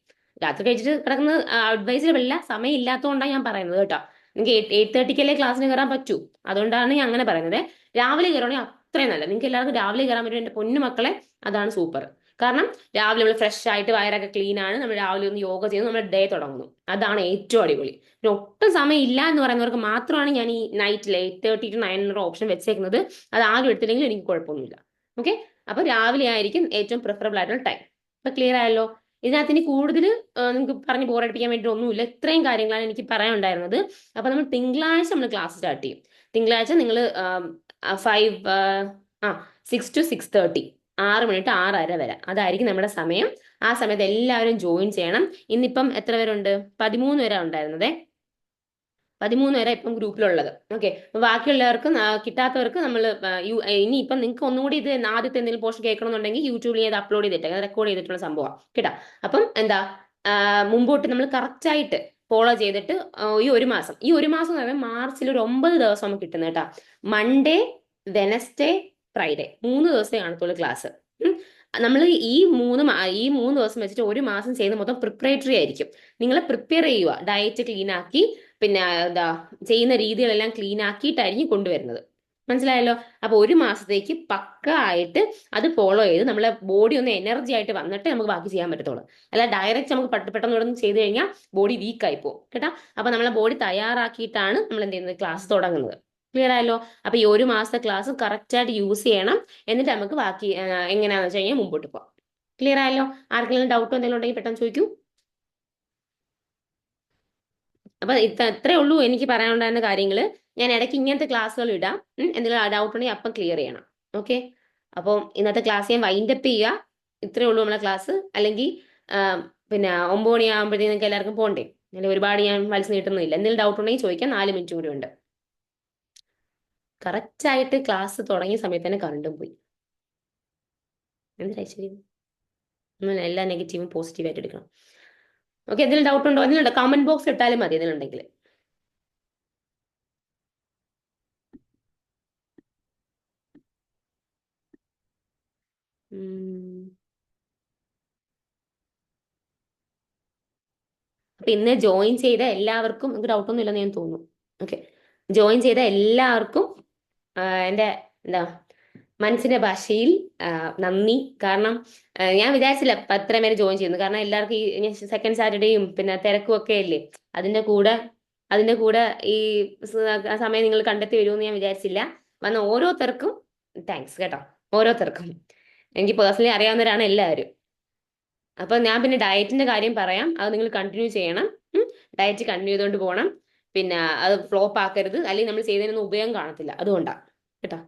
രാത്രി കഴിച്ചിട്ട് കിടക്കുന്നത് അഡ്വൈസബിൾ അല്ല, സമയം ഇല്ലാത്തതുകൊണ്ടാണ് ഞാൻ പറയുന്നത് കേട്ടോ. നിങ്ങൾക്ക് 8:30 ക്ലാസ്സിന് കയറാൻ പറ്റൂ, അതുകൊണ്ടാണ് ഞാൻ അങ്ങനെ പറയുന്നത്. രാവിലെ കയറുകയാണെങ്കിൽ അത്രയും നല്ലത്. നിങ്ങൾക്ക് എല്ലാവർക്കും രാവിലെ കയറാൻ പറ്റും എൻ്റെ പൊന്നു മക്കളെ, അതാണ് സൂപ്പർ. കാരണം രാവിലെ നമ്മൾ ഫ്രഷ് ആയിട്ട് വയറൊക്കെ ക്ലീൻ ആണ്, നമ്മൾ രാവിലെ ഒന്ന് യോഗ ചെയ്ത് നമ്മുടെ ഡേ തുടങ്ങുന്നു. അതാണ് ഏറ്റവും അടിപൊളി. പിന്നെ ഒട്ടും സമയം ഇല്ല എന്ന് പറയുന്നവർക്ക് മാത്രമാണ് ഞാൻ ഈ നൈറ്റിൽ 8:30 to 9 എന്നൊരു ഓപ്ഷൻ വെച്ചേക്കുന്നത്. അത് ആരും എടുത്തില്ലെങ്കിലും എനിക്ക് കുഴപ്പമൊന്നുമില്ല. ഓക്കെ? അപ്പൊ രാവിലെ ആയിരിക്കും ഏറ്റവും പ്രിഫറബിൾ ആയിട്ടുള്ള ടൈം. അപ്പൊ ക്ലിയർ ആയല്ലോ? ഇതിനകത്ത് ഇനി കൂടുതൽ നിങ്ങൾക്ക് പറഞ്ഞ് ബോറടിപ്പിക്കാൻ വേണ്ടി ഒന്നുമില്ല. ഇത്രയും കാര്യങ്ങളാണ് എനിക്ക് പറയാനുണ്ടായിരുന്നത്. അപ്പൊ നമ്മൾ തിങ്കളാഴ്ച നമ്മൾ ക്ലാസ് സ്റ്റാർട്ട് ചെയ്യും. തിങ്കളാഴ്ച നിങ്ങൾ 6 to 6:30, 6 മണി to 6:30 വരെ, അതായിരിക്കും നമ്മുടെ സമയം. ആ സമയത്ത് എല്ലാവരും ജോയിൻ ചെയ്യണം. ഇന്നിപ്പം എത്ര പേരുണ്ട്? 13 പേരാ ഉണ്ടായിരുന്നതേ. 13 പേരാ ഇപ്പം ഗ്രൂപ്പിലുള്ളത്. ഓക്കെ? ബാക്കിയുള്ളവർക്ക് കിട്ടാത്തവർക്ക് നമ്മൾ ഇനി ഇപ്പം നിങ്ങൾക്ക് ഒന്നുകൂടി ഇത് ആദ്യത്തെ എന്തെങ്കിലും പോർഷൻ കേൾക്കണമെന്നുണ്ടെങ്കിൽ യൂട്യൂബിൽ ഇത് അപ്ലോഡ് ചെയ്തിട്ട് റെക്കോർഡ് ചെയ്തിട്ടുള്ള സംഭവം കേട്ടാ. അപ്പം മുമ്പോട്ട് നമ്മൾ കറക്റ്റ് ആയിട്ട് ഫോളോ ചെയ്തിട്ട് ഈ ഒരു മാസം എന്ന് പറയുമ്പോൾ മാർച്ചിൽ ഒരു 9 ദിവസം നമുക്ക് കിട്ടുന്നത് കേട്ടാ. മൺഡേ, വെനസ്ഡേ, ഫ്രൈഡേ 3 ദിവസമേ കാണത്തുള്ളൂ ക്ലാസ്. നമ്മൾ ഈ 3 ദിവസം വെച്ചിട്ട് ഒരു മാസം ചെയ്യുന്ന മൊത്തം പ്രിപ്പറേറ്ററി ആയിരിക്കും. നിങ്ങളെ പ്രിപ്പയർ ചെയ്യുക, ഡയറ്റ് ക്ലീൻ ആക്കി, പിന്നെ ചെയ്യുന്ന രീതികളെല്ലാം ക്ലീൻ ആക്കിയിട്ടായിരിക്കും കൊണ്ടുവരുന്നത്. മനസ്സിലായല്ലോ? അപ്പൊ ഒരു മാസത്തേക്ക് പക്ക ആയിട്ട് അത് ഫോളോ ചെയ്ത് നമ്മളെ ബോഡി ഒന്ന് എനർജി ആയിട്ട് വന്നിട്ട് നമുക്ക് ബാക്കി ചെയ്യാൻ പറ്റത്തുള്ളൂ. അല്ല ഡയറക്റ്റ് നമുക്ക് പെട്ടെന്ന് ഇവിടെ ചെയ്ത് കഴിഞ്ഞാൽ ബോഡി വീക്ക് ആയി പോകും കേട്ടാ. അപ്പൊ നമ്മളെ ബോഡി തയ്യാറാക്കിയിട്ടാണ് നമ്മൾ എന്ത് ചെയ്യുന്നത്, ക്ലാസ് തുടങ്ങുന്നത്. ക്ലിയർ ആയല്ലോ? അപ്പൊ ഈ ഒരു മാസത്തെ ക്ലാസ് കറക്റ്റ് ആയിട്ട് യൂസ് ചെയ്യണം. എന്നിട്ട് നമുക്ക് ബാക്കി എങ്ങനെയാണെന്ന് വെച്ച് കഴിഞ്ഞാൽ മുമ്പോട്ട് പോകാം. ക്ലിയർ ആയല്ലോ? ആർക്കെങ്കിലും ഡൗട്ടോ എന്തെങ്കിലും ഉണ്ടെങ്കിൽ പെട്ടെന്ന് ചോദിക്കൂ. അപ്പൊ ഇത്രേ ഉള്ളൂ എനിക്ക് പറയാനുണ്ടായിരുന്ന കാര്യങ്ങൾ. ഞാൻ ഇടയ്ക്ക് ഇങ്ങനത്തെ ക്ലാസ്സുകൾ ഇടാം. എന്തെങ്കിലും ഡൗട്ട് ഉണ്ടെങ്കിൽ അപ്പം ക്ലിയർ ചെയ്യണം. ഓക്കെ? അപ്പം ഇന്നത്തെ ക്ലാസ് ഞാൻ വൈൻഡപ്പ് ചെയ്യുക. ഇത്രേ ഉള്ളൂ നമ്മളെ ക്ലാസ്. അല്ലെങ്കിൽ പിന്നെ 9 മണിയാകുമ്പോഴത്തേക്ക് നിങ്ങൾക്ക് എല്ലാവർക്കും പോകണ്ടേ. അല്ലെങ്കിൽ ഒരുപാട് ഞാൻ വലിച്ചു നീട്ടുന്നില്ല. എന്തെങ്കിലും ഡൗട്ട് ഉണ്ടെങ്കിൽ ചോദിക്കാം. 4 മിനിറ്റ് കൂടി ഉണ്ട്. കറക്റ്റ് ആയിട്ട് ക്ലാസ് തുടങ്ങിയ സമയത്ത് തന്നെ കറണ്ടും പോയി. എന്തിനാ ശരി? എല്ലാ നെഗറ്റീവും പോസിറ്റീവായിട്ട് എടുക്കണം. ഓക്കെ? എന്തെങ്കിലും ഡൗട്ട് ഉണ്ടോ? എന്തെങ്കിലും കമന്റ് ബോക്സ് ഇട്ടാലും മതി എന്തെങ്കിലും ഉണ്ടെങ്കിൽ. അപ്പൊ ഇന്ന് ജോയിൻ ചെയ്ത എല്ലാവർക്കും നിങ്ങൾക്ക് ഡൗട്ടൊന്നും ഇല്ലെന്ന് ഞാൻ തോന്നുന്നു. ഓക്കെ, ജോയിൻ ചെയ്ത എല്ലാവർക്കും എൻ്റെ എന്താ മനസ്സിന്റെ ഭാഷയിൽ നന്ദി. കാരണം ഞാൻ വിചാരിച്ചില്ല അത്ര പേര് ജോയിൻ ചെയ്യുന്നു. കാരണം എല്ലാവർക്കും ഈ സെക്കൻഡ് സാറ്റർഡേയും പിന്നെ തിരക്കും ഒക്കെ അല്ലേ. അതിന്റെ കൂടെ ഈ സമയം നിങ്ങൾ കണ്ടെത്തി വരുമെന്ന് ഞാൻ വിചാരിച്ചില്ല. വന്ന ഓരോരുത്തർക്കും താങ്ക്സ് കേട്ടോ. ഓരോരുത്തർക്കും എനിക്ക് പേഴ്സണലി അറിയാവുന്നവരാണ് എല്ലാവരും. അപ്പൊ ഞാൻ പിന്നെ ഡയറ്റിന്റെ കാര്യം പറയാം, അത് നിങ്ങൾ കണ്ടിന്യൂ ചെയ്യണം. ഡയറ്റ് കണ്ടിന്യൂ ചെയ്തുകൊണ്ട് പോകണം. പിന്നെ അത് ഫ്ലോപ്പ് ആക്കരുത്, അല്ലെങ്കിൽ നമ്മൾ ചെയ്തതിനൊന്നും ഉപയോഗം കാണത്തില്ല. അതുകൊണ്ടാണ് കേട്ടോ.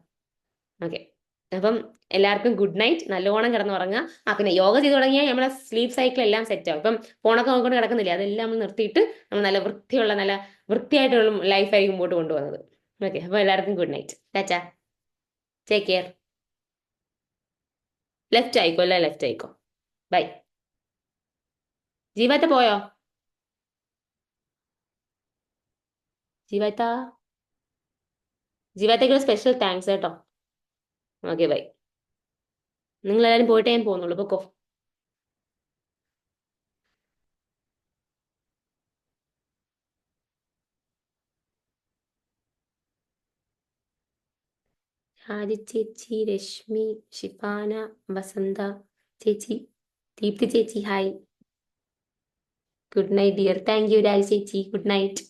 ഓക്കെ, അപ്പം എല്ലാവർക്കും ഗുഡ് നൈറ്റ്. നല്ലോണം കിടന്നുറങ്ങുക. പിന്നെ യോഗ ചെയ്ത് തുടങ്ങിയാൽ നമ്മളെ സ്ലീപ്പ് സൈക്കിൾ എല്ലാം സെറ്റ് ആവും. ഇപ്പം ഫോണൊക്കെ നോക്കിക്കൊണ്ട് കിടക്കുന്നില്ല, അതെല്ലാം നമ്മൾ നിർത്തിയിട്ട് നമ്മൾ നല്ല വൃത്തിയായിട്ടുള്ള ലൈഫായിരിക്കും മുമ്പോട്ട് കൊണ്ടുപോകുന്നത്. ഓക്കെ, അപ്പോൾ എല്ലാവർക്കും good night. Tata, take care. Left ആയിക്കോ, അല്ല ലെഫ്റ്റ് ആയിക്കോ. ബൈ. ജീവത്ത പോയോ? ജീവത്തേക്കുള്ള സ്പെഷ്യൽ താങ്ക്സ് കേട്ടോ. Okay bye. നിങ്ങൾ എല്ലാവരും പോയിട്ടേ ഞാൻ പോകുന്നുള്ളൂ. പൊക്കോ. ആദി ചേച്ചി, രശ്മി, ഷിഫാന, വസന്ത ചേച്ചി, ദീപ്തി ചേച്ചി, hi. Good night dear. Thank you രാജി ചേച്ചി. Good night.